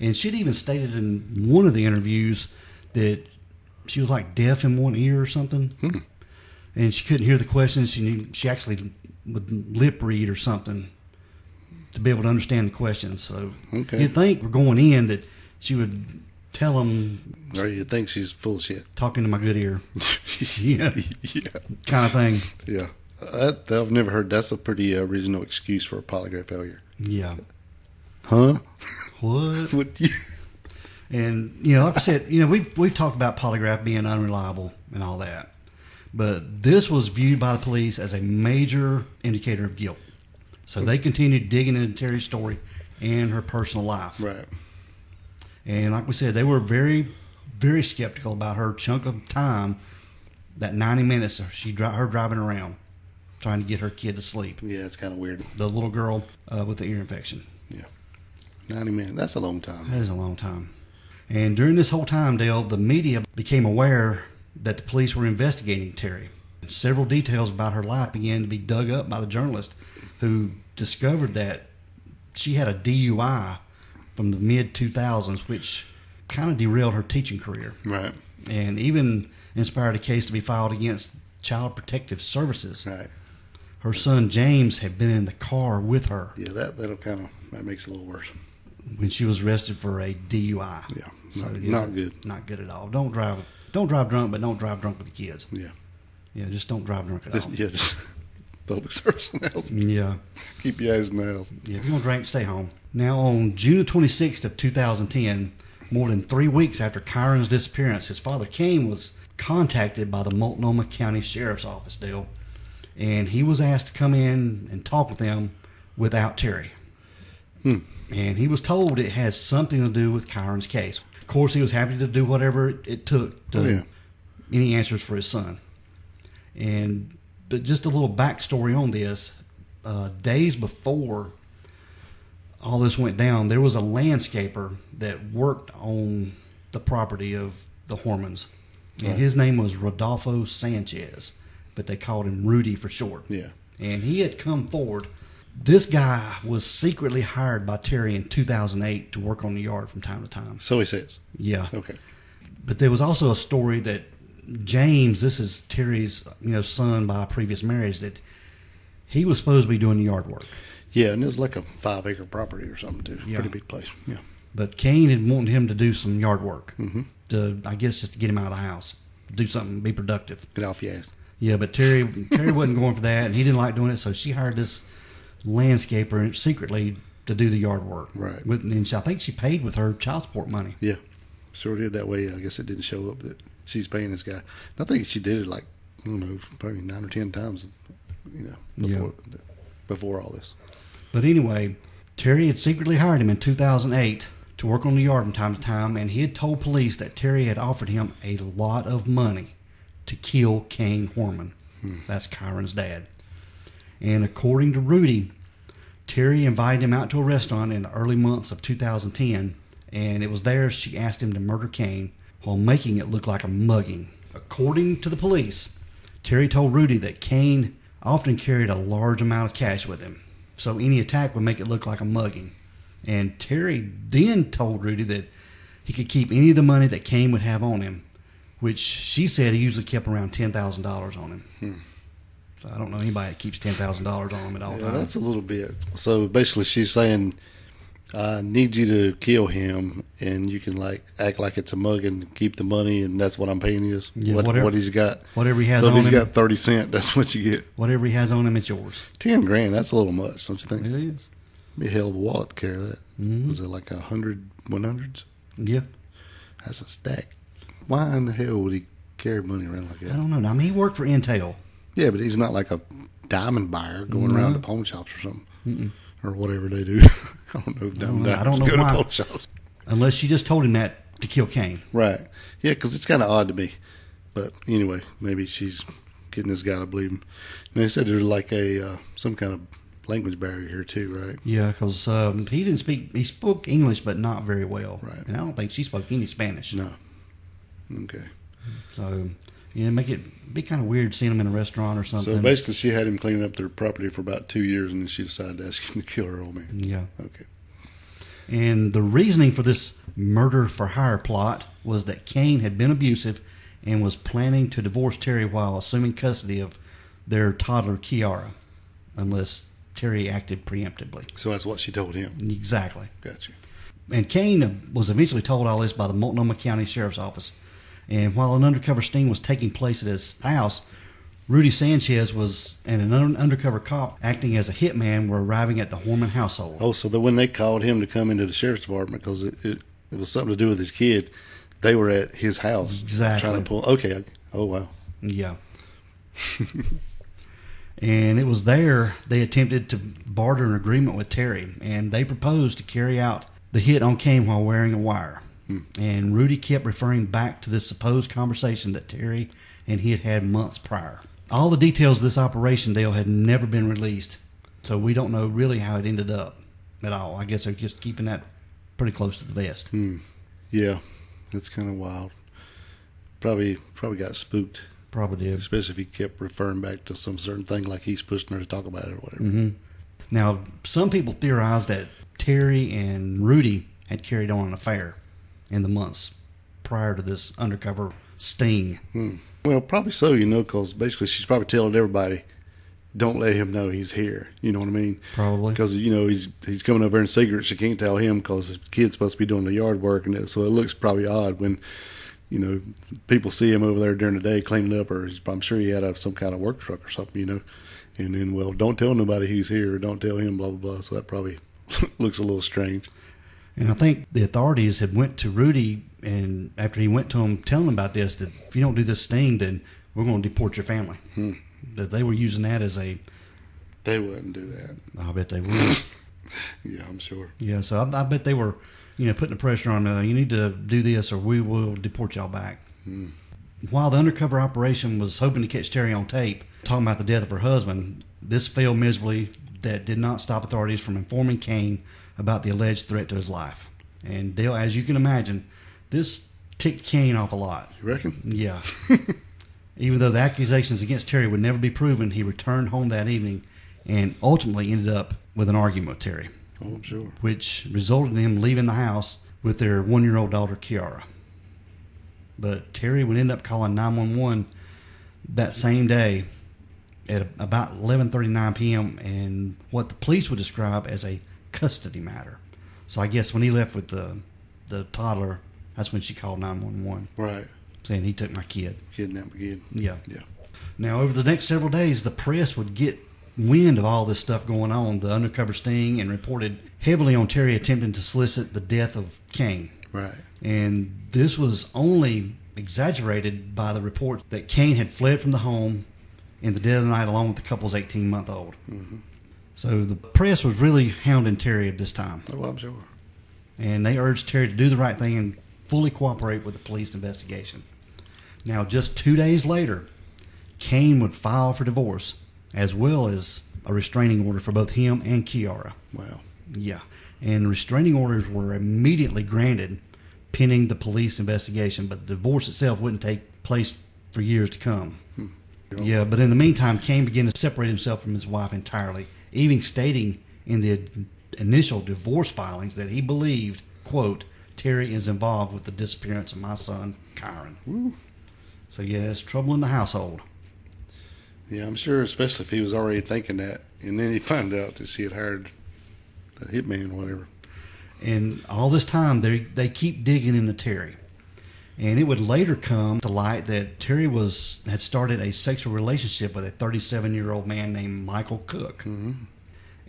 And she'd even stated in one of the interviews that she was like deaf in one ear or something, and she couldn't hear the questions. She actually would lip read or something to be able to understand the questions. So Okay. you'd think we're going in that she would tell them, Or you think she's full of shit. talking to my good ear, yeah, Yeah. kind of thing. Yeah. I've never heard. That's a pretty original excuse for a polygraph failure. Yeah. Huh? What? What? And like I said, we've talked about polygraph being unreliable and all that, but this was viewed by the police as a major indicator of guilt. So they continued digging into Terry's story and her personal life. Right. And like we said, they were very, very skeptical about her chunk of time, that 90 minutes her driving around trying to get her kid to sleep. Yeah, it's kind of weird. The little girl with the ear infection. Yeah. 90 minutes. That's a long time. That is a long time. And during this whole time, Dale, the media became aware that the police were investigating Terry. Several details about her life began to be dug up by the journalist, who discovered that she had a DUI from the mid-2000s, which kind of derailed her teaching career. Right. And even inspired a case to be filed against Child Protective Services. Right. Her son James had been in the car with her. Yeah, that makes it a little worse. When she was arrested for a DUI. Yeah. So, Not good. Not good at all. Don't drive drunk, but don't drive drunk with the kids. Yeah. Yeah, just don't drive drunk at all. Just public service announcement. Yeah. Keep your eyes in the house. Yeah, if you're going to drink, stay home. Now, on June 26th of 2010, more than 3 weeks after Kyron's disappearance, his father, Kane, was contacted by the Multnomah County Sheriff's Office, Dale, and he was asked to come in and talk with them without Terry. And he was told it had something to do with Kyron's case. Of course, he was happy to do whatever it took to any answers for his son. But just a little backstory on this. Days before all this went down, there was a landscaper that worked on the property of the Hormans. And his name was Rodolfo Sanchez, but they called him Rudy for short. Yeah. And he had come forward. This guy was secretly hired by Terry in 2008 to work on the yard from time to time. So he says. Yeah. Okay. But there was also a story that James, this is Terry's son by a previous marriage, that he was supposed to be doing the yard work. Yeah, and it was like a 5-acre property or something too. Yeah. Pretty big place. Yeah. But Kane had wanted him to do some yard work, to, I guess, just to get him out of the house, do something, be productive. Get off your ass. Yeah, but Terry wasn't going for that, and he didn't like doing it, so she hired this landscaper secretly to do the yard work. Right. And I think she paid with her child support money. Yeah. Sure did. That way, I guess it didn't show up that she's paying this guy. And I think she did it like, I don't know, probably 9 or 10 times, before all this. But anyway, Terry had secretly hired him in 2008 to work on the yard from time to time, and he had told police that Terry had offered him a lot of money to kill Kyron Horman. That's Kyron's dad. And according to Rudy, Terry invited him out to a restaurant in the early months of 2010, and it was there she asked him to murder Kane while making it look like a mugging. According to the police, Terry told Rudy that Kane often carried a large amount of cash with him, so any attack would make it look like a mugging. And Terry then told Rudy that he could keep any of the money that Kane would have on him, which she said he usually kept around $10,000 on him. So I don't know anybody that keeps $10,000 on him at all times. That's a little bit. So basically she's saying, I need you to kill him, and you can act like it's a mug and keep the money, and that's what I'm paying you. Yeah, what he's got. Whatever he has on on him. So if him. he's got 30 cents, that's what you get. Whatever he has on him, it's yours. $10,000, that's a little much, don't you think? It is. Be a hell of a wallet to carry that. Was it like 100 100s? Yeah. That's a stack. Why in the hell would he carry money around like that? I don't know. I mean, he worked for Intel. Yeah, but he's not like a diamond buyer going around to pawn shops or something. Or whatever they do. I don't know if diamond I don't know go why. to pawn shops. Unless she just told him that to kill Kane. Right. Yeah, because it's kind of odd to me. But anyway, maybe she's getting this guy to believe him. And they said there's like some kind of language barrier here too, right? Yeah, because he didn't speak. He spoke English, but not very well. Right. And I don't think she spoke any Spanish. No. Okay. So, make it be kind of weird seeing him in a restaurant or something. So basically, she had him cleaning up their property for about 2 years, and then she decided to ask him to kill her old man. Yeah. Okay. And the reasoning for this murder for hire plot was that Kane had been abusive and was planning to divorce Terry while assuming custody of their toddler Kiara, unless Terry acted preemptively. So that's what she told him. Exactly. Gotcha. And Kane was eventually told all this by the Multnomah County Sheriff's Office. And while an undercover sting was taking place at his house, Rudy Sanchez and an undercover cop acting as a hitman were arriving at the Horman household. Oh, so when they called him to come into the sheriff's department because it was something to do with his kid, they were at his house. Exactly. Trying to pull. Okay. Oh, wow. Yeah. And it was there they attempted to barter an agreement with Terry, and they proposed to carry out the hit on Kane while wearing a wire. And Rudy kept referring back to this supposed conversation that Terry and he had had months prior. All the details of this operation, Dale, had never been released, so we don't know really how it ended up at all. I guess they're just keeping that pretty close to the vest. Yeah, that's kind of wild. Probably got spooked. Probably did. Especially if he kept referring back to some certain thing like he's pushing her to talk about it or whatever. Now, some people theorize that Terry and Rudy had carried on an affair in the months prior to this undercover sting. Well, probably so, because basically she's probably telling everybody, don't let him know he's here. You know what I mean? Probably. Because, he's coming over in secret. She can't tell him because the kid's supposed to be doing the yard work. So it looks probably odd when, people see him over there during the day cleaning up, or I'm sure he had some kind of work truck or something, And then, well, don't tell nobody he's here. Don't tell him, blah, blah, blah. So that probably looks a little strange. And I think the authorities had went to Rudy, and after he went to him telling him about this, that if you don't do this sting, then we're going to deport your family. That they were using that as a... They wouldn't do that. I bet they would. Yeah, I'm sure. Yeah, so I bet they were, putting the pressure on, you need to do this or we will deport y'all back. While the undercover operation was hoping to catch Terry on tape, talking about the death of her husband, this failed miserably. That did not stop authorities from informing Kane about the alleged threat to his life. And Dale, as you can imagine, this ticked Kane off a lot. You reckon? Yeah. Even though the accusations against Terry would never be proven, he returned home that evening and ultimately ended up with an argument with Terry. Oh, I'm sure. Which resulted in him leaving the house with their 1-year-old daughter, Kiara. But Terry would end up calling 911 that same day at about 11:39 p.m. and what the police would describe as a custody matter. So I guess when he left with the toddler, that's when she called 911. Right. Saying he took my kid. Kidnapped my kid. Yeah. Yeah. Now, over the next several days, the press would get wind of all this stuff going on, the undercover sting, and reported heavily on Terry attempting to solicit the death of Kane. Right. And this was only exaggerated by the report that Kane had fled from the home in the dead of the night along with the couple's 18-month-old. So the press was really hounding Terry at this time. Oh, I'm sure. And they urged Terry to do the right thing and fully cooperate with the police investigation. Now, just 2 days later, Kane would file for divorce, as well as a restraining order for both him and Kiara. Wow. Yeah. And restraining orders were immediately granted pending the police investigation, but the divorce itself wouldn't take place for years to come. Yeah, but in the meantime, Kane began to separate himself from his wife entirely, even stating in the initial divorce filings that he believed, quote, Terry is involved with the disappearance of my son, Kyron. Woo. So, yeah, it's trouble in the household. Yeah, I'm sure, especially if he was already thinking that, and then he found out that she had hired a hitman or whatever. And all this time, they keep digging into Terry. And it would later come to light that Terry had started a sexual relationship with a 37-year-old man named Michael Cook.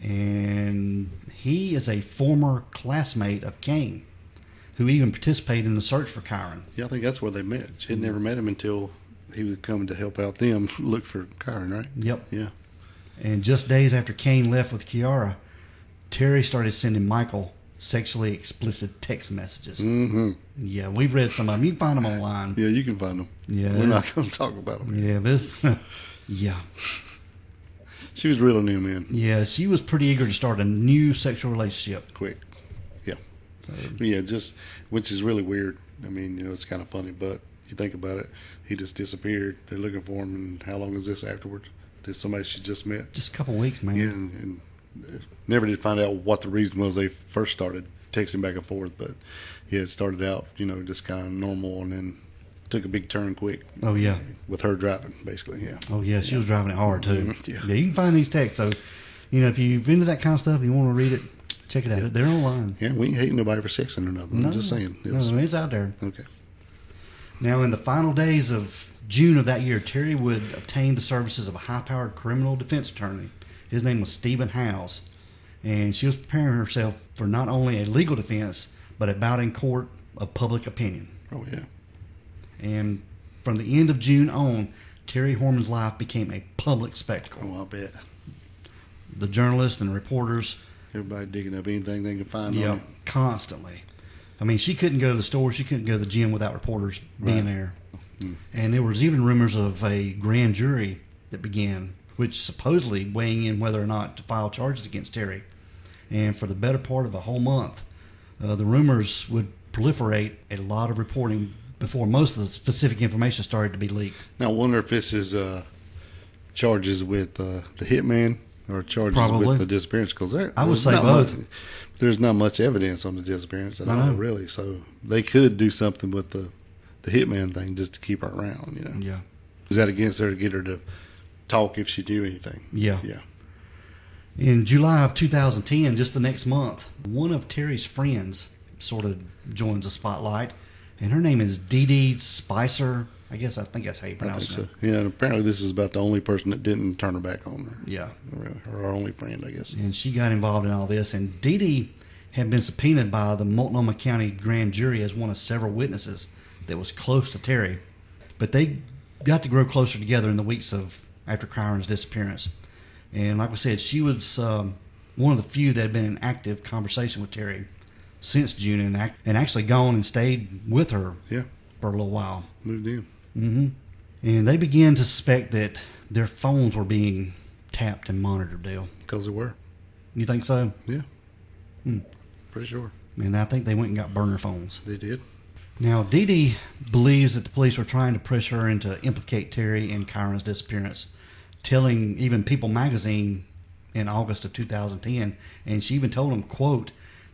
And he is a former classmate of Kane, who even participated in the search for Kyron. Yeah, I think that's where they met. She had never met him until he was coming to help out them look for Kyron, right? Yep. Yeah. And just days after Kane left with Kiara, Terry started sending Michael sexually explicit text messages. Yeah, we've read some of them. You can find them online. Yeah, you can find them. Yeah. We're not going to talk about them. Yeah, but it's, yeah. She was reeling him in Yeah, she was pretty eager to start a new sexual relationship. quick. Yeah. Yeah, which is really weird. I mean, it's kind of funny, but you think about it, he just disappeared. They're looking for him, and how long is this afterwards? Did somebody she just met? Just a couple weeks, man. Yeah, and never did find out what the reason was they first started texting back and forth, but yeah, it started out, just kind of normal, and then took a big turn quick. Oh, yeah. With her driving, basically, yeah. Oh, yeah, she was driving it hard, too. Yeah. You can find these texts. So, if you're into that kind of stuff, you want to read it, check it out. They're online. Yeah, we ain't hating nobody for sexing or nothing. I'm just saying. It's out there. Okay. Now, in the final days of June of that year, Terry would obtain the services of a high-powered criminal defense attorney. His name was Stephen Howes, and she was preparing herself for not only a legal defense, but a bout in court of public opinion. Oh, yeah. And from the end of June on, Terry Horman's life became a public spectacle. Oh, I bet. The journalists and reporters, Everybody digging up anything they can find on yeah, it. constantly. I mean, she couldn't go to the store, she couldn't go to the gym without reporters being there. And there was even rumors of a grand jury that began, which supposedly weighing in whether or not to file charges against Terry. And for the better part of a whole month, the rumors would proliferate a lot of reporting before most of the specific information started to be leaked. Now, I wonder if this is charges with the hitman or charges Probably. with the disappearance, because I would say both. There's not much evidence on the disappearance at all, really. So they could do something with the hitman thing just to keep her around, you know. Yeah. Is that against her to get her to talk if she knew anything? Yeah. Yeah. In July of 2010, just the next month, one of Terry's friends sort of joins the spotlight, and her name is Dee Dee Spicer. I think that's how you I pronounce think it. so. Yeah, and apparently this is about the only person that didn't turn her back on her. Yeah. Or our only friend, I guess. And she got involved in all this, and Dee Dee had been subpoenaed by the Multnomah County grand jury as one of several witnesses that was close to Terry. But they got to grow closer together in the weeks after Kyron's disappearance. And like I said, she was one of the few that had been in active conversation with Terry since June, and actually gone and stayed with her for a little while. Moved in. Mm-hmm. And they began to suspect that their phones were being tapped and monitored, Dale. Because they were. You think so? Yeah. Pretty sure. And I think they went and got burner phones. They did. Now, Dee Dee believes that the police were trying to pressure her into implicate Terry in Kyron's disappearance, telling even People magazine in August of 2010, and she even told them, quote,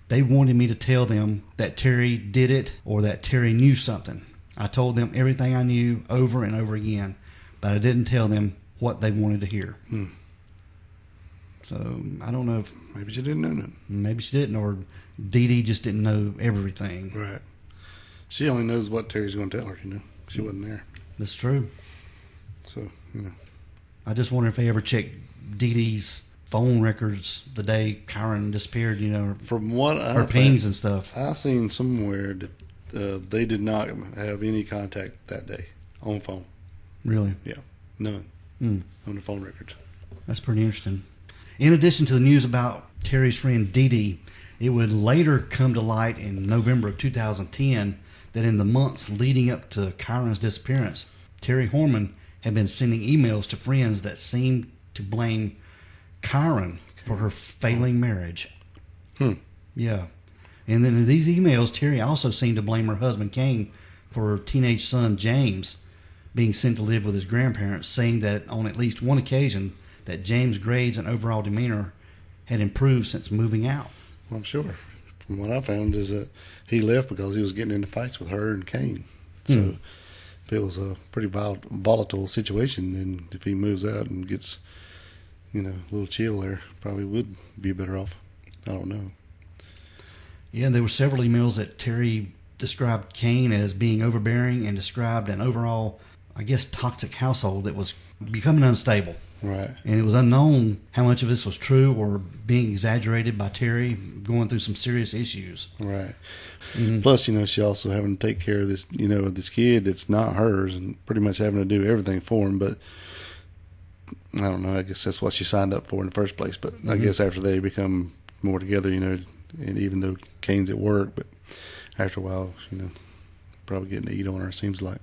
"They wanted me to tell them that Terry did it or that Terry knew something. I told them everything I knew over and over again, but I didn't tell them what they wanted to hear." So I don't know if maybe she didn't know nothing. Maybe she didn't, or Dee Dee just didn't know everything. Right. She only knows what Terry's going to tell her, you know. She wasn't there. That's true. So, you know. I just wonder if they ever checked Dee Dee's phone records the day Kyron disappeared, you know, from what her pings and stuff. I seen somewhere that they did not have any contact that day on phone. Really? Yeah. None. On the phone records. That's pretty interesting. In addition to the news about Terry's friend Dee Dee, it would later come to light in November of 2010 that in the months leading up to Kyron's disappearance, Terry Horman had been sending emails to friends that seemed to blame Kyron for her failing marriage. Yeah. And then in these emails, Terry also seemed to blame her husband Kane for her teenage son James being sent to live with his grandparents, saying that on at least one occasion that James' grades and overall demeanor had improved since moving out. Well, I'm sure. From what I found is that he left because he was getting into fights with her and Kane. So if it was a pretty volatile situation, then if he moves out and gets, you know, a little chill there, probably would be better off. I don't know. Yeah, there were several emails that Terry described Kane as being overbearing and described an overall, I guess, toxic household that was becoming unstable. Right. And it was unknown how much of this was true or being exaggerated by Terry going through some serious issues. Right. Plus, you know, she also having to take care of this, you know, of this kid that's not hers and pretty much having to do everything for him. But I don't know. I guess that's what she signed up for in the first place. But I guess after they become more together, you know, and even though Kane's at work, but after a while, you know, probably getting to eat on her, it seems like.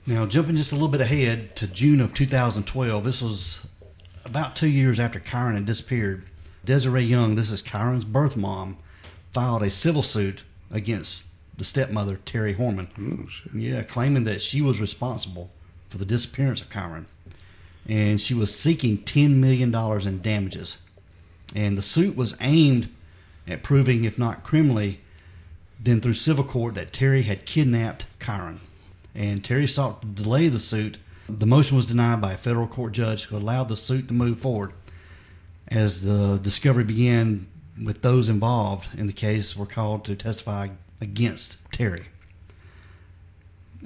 Now, jumping just a little bit ahead to June of 2012, this was about 2 years after Kyron had disappeared. Desiree Young, this is Kyron's birth mom, filed a civil suit against the stepmother, Terry Horman. Oh, shit. Yeah, claiming that she was responsible for the disappearance of Kyron. And she was seeking $10 million in damages. And the suit was aimed at proving, if not criminally, then through civil court, that Terry had kidnapped Kyron. And Terry sought to delay the suit. The motion was denied by a federal court judge who allowed the suit to move forward. As the discovery began, with those involved in the case were called to testify against Terry.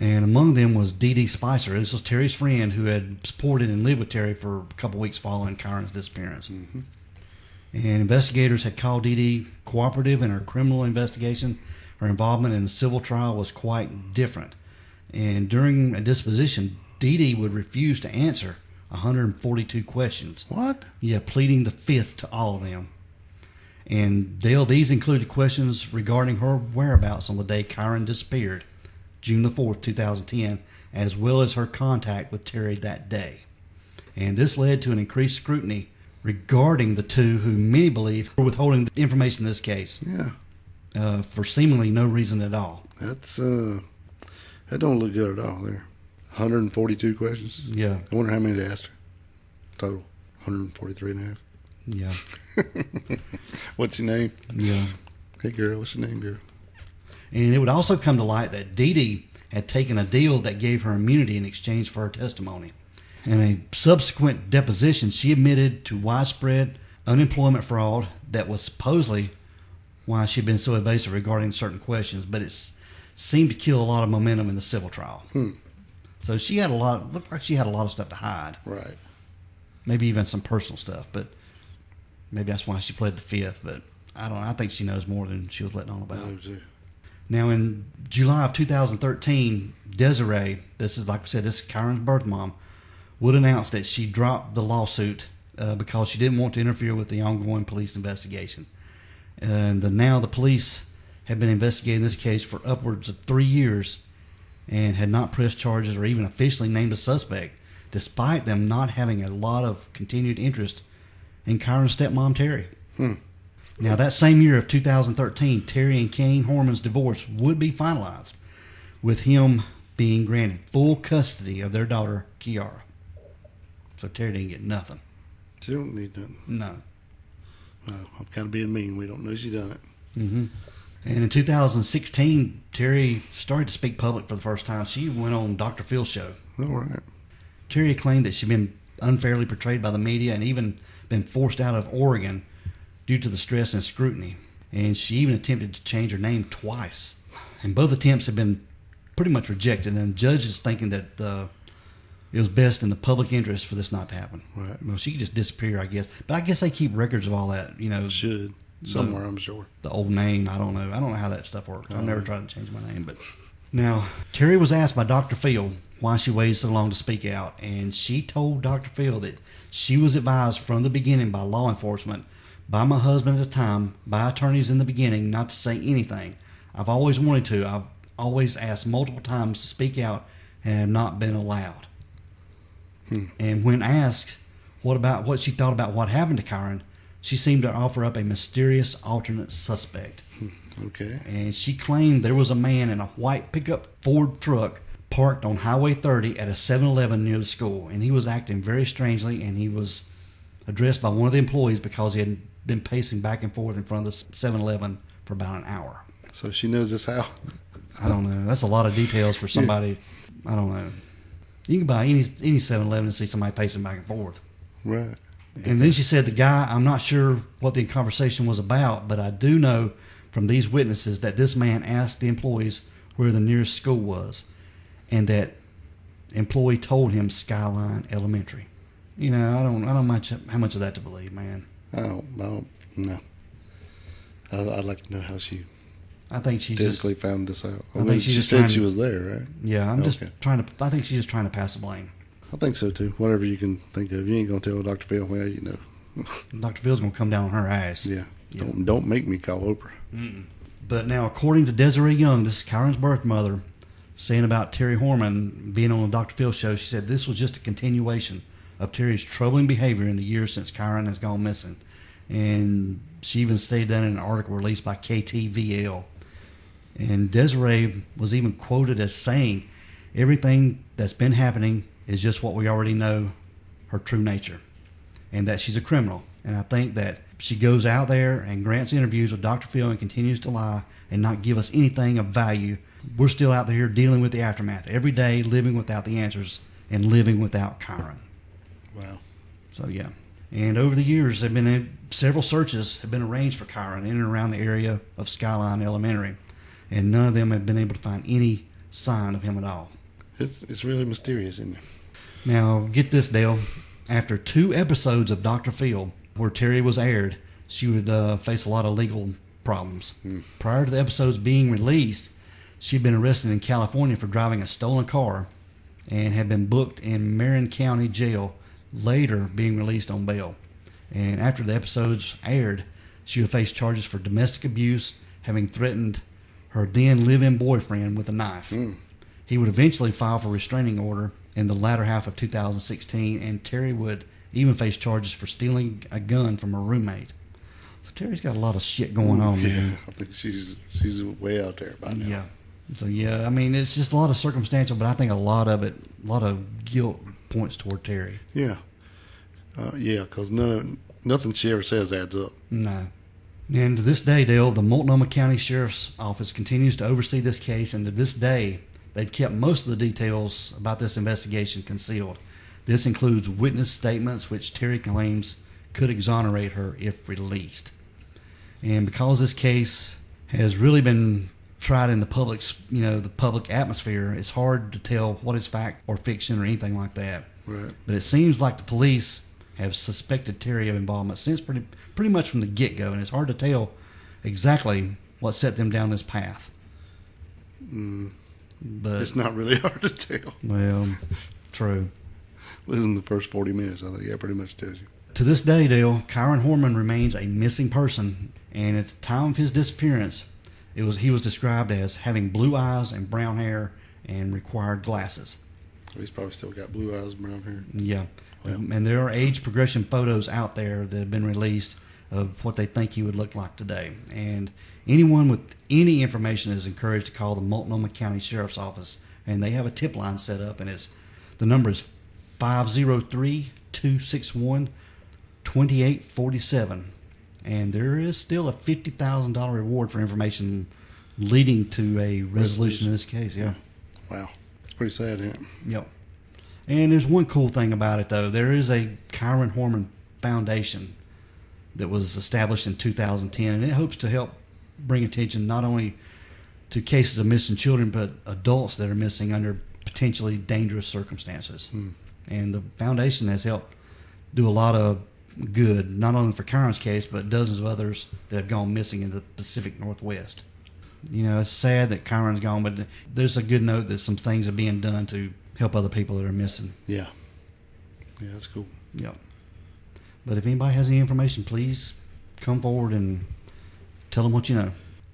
And among them was Dee Dee Spicer. This was Terry's friend who had supported and lived with Terry for a couple weeks following Kyron's disappearance. And investigators had called Dee Dee cooperative in her criminal investigation. Her involvement in the civil trial was quite different. And during a disposition, Dee Dee would refuse to answer 142 questions. What? Yeah, pleading the fifth to all of them. And Dale, these included questions regarding her whereabouts on the day Kyron disappeared, June the 4th, 2010, as well as her contact with Terry that day. And this led to an increased scrutiny regarding the two who many believe were withholding the information in this case. Yeah. For seemingly no reason at all. That's that don't look good at all there. 142 questions. Yeah. I wonder how many they asked her. Total. 143 and a half. Yeah. What's your name? Yeah. Hey girl, what's your name, girl? And it would also come to light that Dee Dee had taken a deal that gave her immunity in exchange for her testimony. In a subsequent deposition, she admitted to widespread unemployment fraud that was supposedly why she'd been so evasive regarding certain questions, but it seemed to kill a lot of momentum in the civil trial. So she had looked like she had a lot of stuff to hide. Right. Maybe even some personal stuff, but maybe that's why she pled the fifth, but I don't know. I think she knows more than she was letting on about. Now, in July of 2013, Desiree, this is, like we said, this is Kyron's birth mom, would announce that she dropped the lawsuit because she didn't want to interfere with the ongoing police investigation. And now the police have been investigating this case for upwards of 3 years and had not pressed charges or even officially named a suspect, despite them not having a lot of continued interest in Kyron's stepmom, Terry. Now, that same year of 2013, Terry and Kyron Horman's divorce would be finalized, with him being granted full custody of their daughter, Kiara. So Terry didn't get nothing. She don't need nothing. No. No, I'm kind of being mean. We don't know she done it. Mm-hmm. And in 2016, Terry started to speak public for the first time. She went on Dr. Phil's show. All right. Terry claimed that she'd been unfairly portrayed by the media and even been forced out of Oregon due to the stress and scrutiny. And she even attempted to change her name twice. And both attempts have been pretty much rejected. And judges thinking that it was best in the public interest for this not to happen. Right. Well, she could just disappear, I guess. But I guess they keep records of all that, you know. Should. Somewhere, I'm sure. The old name, I don't know. I don't know how that stuff works. I've never tried to change my name. But now, Terry was asked by Dr. Phil why she waited so long to speak out. And she told Dr. Phil that she was advised from the beginning by law enforcement, by my husband at the time, by attorneys in the beginning, not to say anything. I've always wanted to. I've always asked multiple times to speak out and have not been allowed. And when asked what she thought about what happened to Kyron, she seemed to offer up a mysterious alternate suspect. Okay. And she claimed there was a man in a white pickup Ford truck parked on Highway 30 at a 7-Eleven near the school. And he was acting very strangely, and he was addressed by one of the employees because he had been pacing back and forth in front of the 7-Eleven for about an hour. So she knows this how? I don't know. That's a lot of details for somebody. I don't know. You can buy any 7-Eleven and see somebody pacing back and forth. Right. And then she said, the guy, I'm not sure what the conversation was about, but I do know from these witnesses that this man asked the employees where the nearest school was, and that employee told him Skyline Elementary. You know, I don't know how much of that to believe, man. I don't know. I'd like to know how she I think she's physically found this out. I think she's she just said trying she to- was there, right? Yeah, I'm just Okay. I think she's just trying to pass the blame. I think so too. Whatever you can think of. You ain't gonna tell Dr. Phil. Well, you know. Dr. Phil's going to come down on her ass. Yeah. Yeah. Don't make me call Oprah. But now, according to Desiree Young, this is Kyron's birth mother, saying about Terry Horman being on the Dr. Phil show, she said this was just a continuation of Terry's troubling behavior in the years since Kyron has gone missing. And she even stated that in an article released by KTVL. And Desiree was even quoted as saying, everything that's been happening is just what we already know, her true nature, and that she's a criminal. And I think that she goes out there and grants interviews with Dr. Phil and continues to lie and not give us anything of value. We're still out there dealing with the aftermath every day, living without the answers and living without Kyron. Wow. So, yeah. And over the years, there have been several searches have been arranged for Kyron in and around the area of Skyline Elementary, and none of them have been able to find any sign of him at all. It's really mysterious, isn't it? Now, get this, Dale. After 2 episodes of Dr. Phil, where Terry was aired, she would face a lot of legal problems. Prior to the episodes being released, she'd been arrested in California for driving a stolen car and had been booked in Marin County Jail, later being released on bail. And after the episodes aired, She would face charges for domestic abuse, having threatened her then live-in boyfriend with a knife. He would eventually file for restraining order in the latter half of 2016, and Terry would even face charges for stealing a gun from her roommate. So Terry's got a lot of shit going on, man. I think she's way out there by now. Yeah. So, yeah, I mean, it's just a lot of circumstantial, but I think a lot of guilt points toward Terry. Yeah. Yeah, because nothing she ever says adds up. No. And to this day, Dale, the Multnomah County Sheriff's Office continues to oversee this case, and to this day, they've kept most of the details about this investigation concealed. This includes witness statements, which Terry claims could exonerate her if released. And because this case has really been tried in the public atmosphere, it's hard to tell what is fact or fiction or anything like that. Right. But it seems like the police have suspected Terry of involvement since pretty much from the get-go, and it's hard to tell exactly what set them down this path. But It's not really hard to tell. well, true. Listen to the first 40 minutes, I think that pretty much tells you. To this day, Dale, Kyron Horman remains a missing person, and at the time of his disappearance, he was described as having blue eyes and brown hair and required glasses. He's probably still got blue eyes, brown hair. Yeah. Wow. And there are age progression photos out there that have been released of what they think he would look like today. And anyone with any information is encouraged to call the Multnomah County Sheriff's Office, and they have a tip line set up, and the number is 503-261-2847. And there is still a $50,000 reward for information leading to a resolution in this case. Yeah. Wow. It's pretty sad, isn't it? Yep. And there's one cool thing about it, though. There is a Kyron Horman Foundation that was established in 2010, and it hopes to help bring attention not only to cases of missing children, but adults that are missing under potentially dangerous circumstances. And the foundation has helped do a lot of good, not only for Kyron's case, but dozens of others that have gone missing in the Pacific Northwest. You know, it's sad that Kyron's gone, but there's a good note that some things are being done to help other people that are missing. Yeah. Yeah, that's cool. Yep. But if anybody has any information, please come forward and tell them what you know.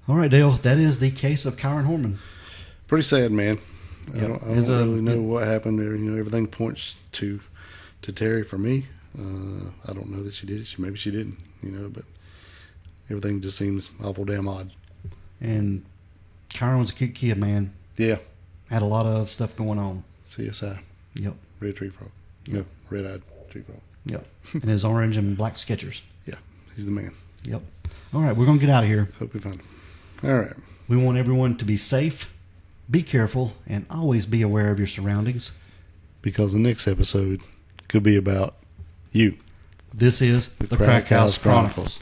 All right, Dale, that is the case of Kyron Horman. Pretty sad, man. Yep. I don't really know what happened there. You know, everything points to Terry for me. I don't know that she did it. Maybe she didn't, you know, but everything just seems awful damn odd. And Kyron was a cute kid, man. Yeah. Had a lot of stuff going on. CSI. Yep. Red tree frog. No, red-eyed tree frog. Yep. And his orange and black Skechers. Yeah, he's the man. Yep. All right, we're going to get out of here. Hope we find him. All right. We want everyone to be safe, be careful, and always be aware of your surroundings. Because the next episode could be about you. This is the Crack House Chronicles.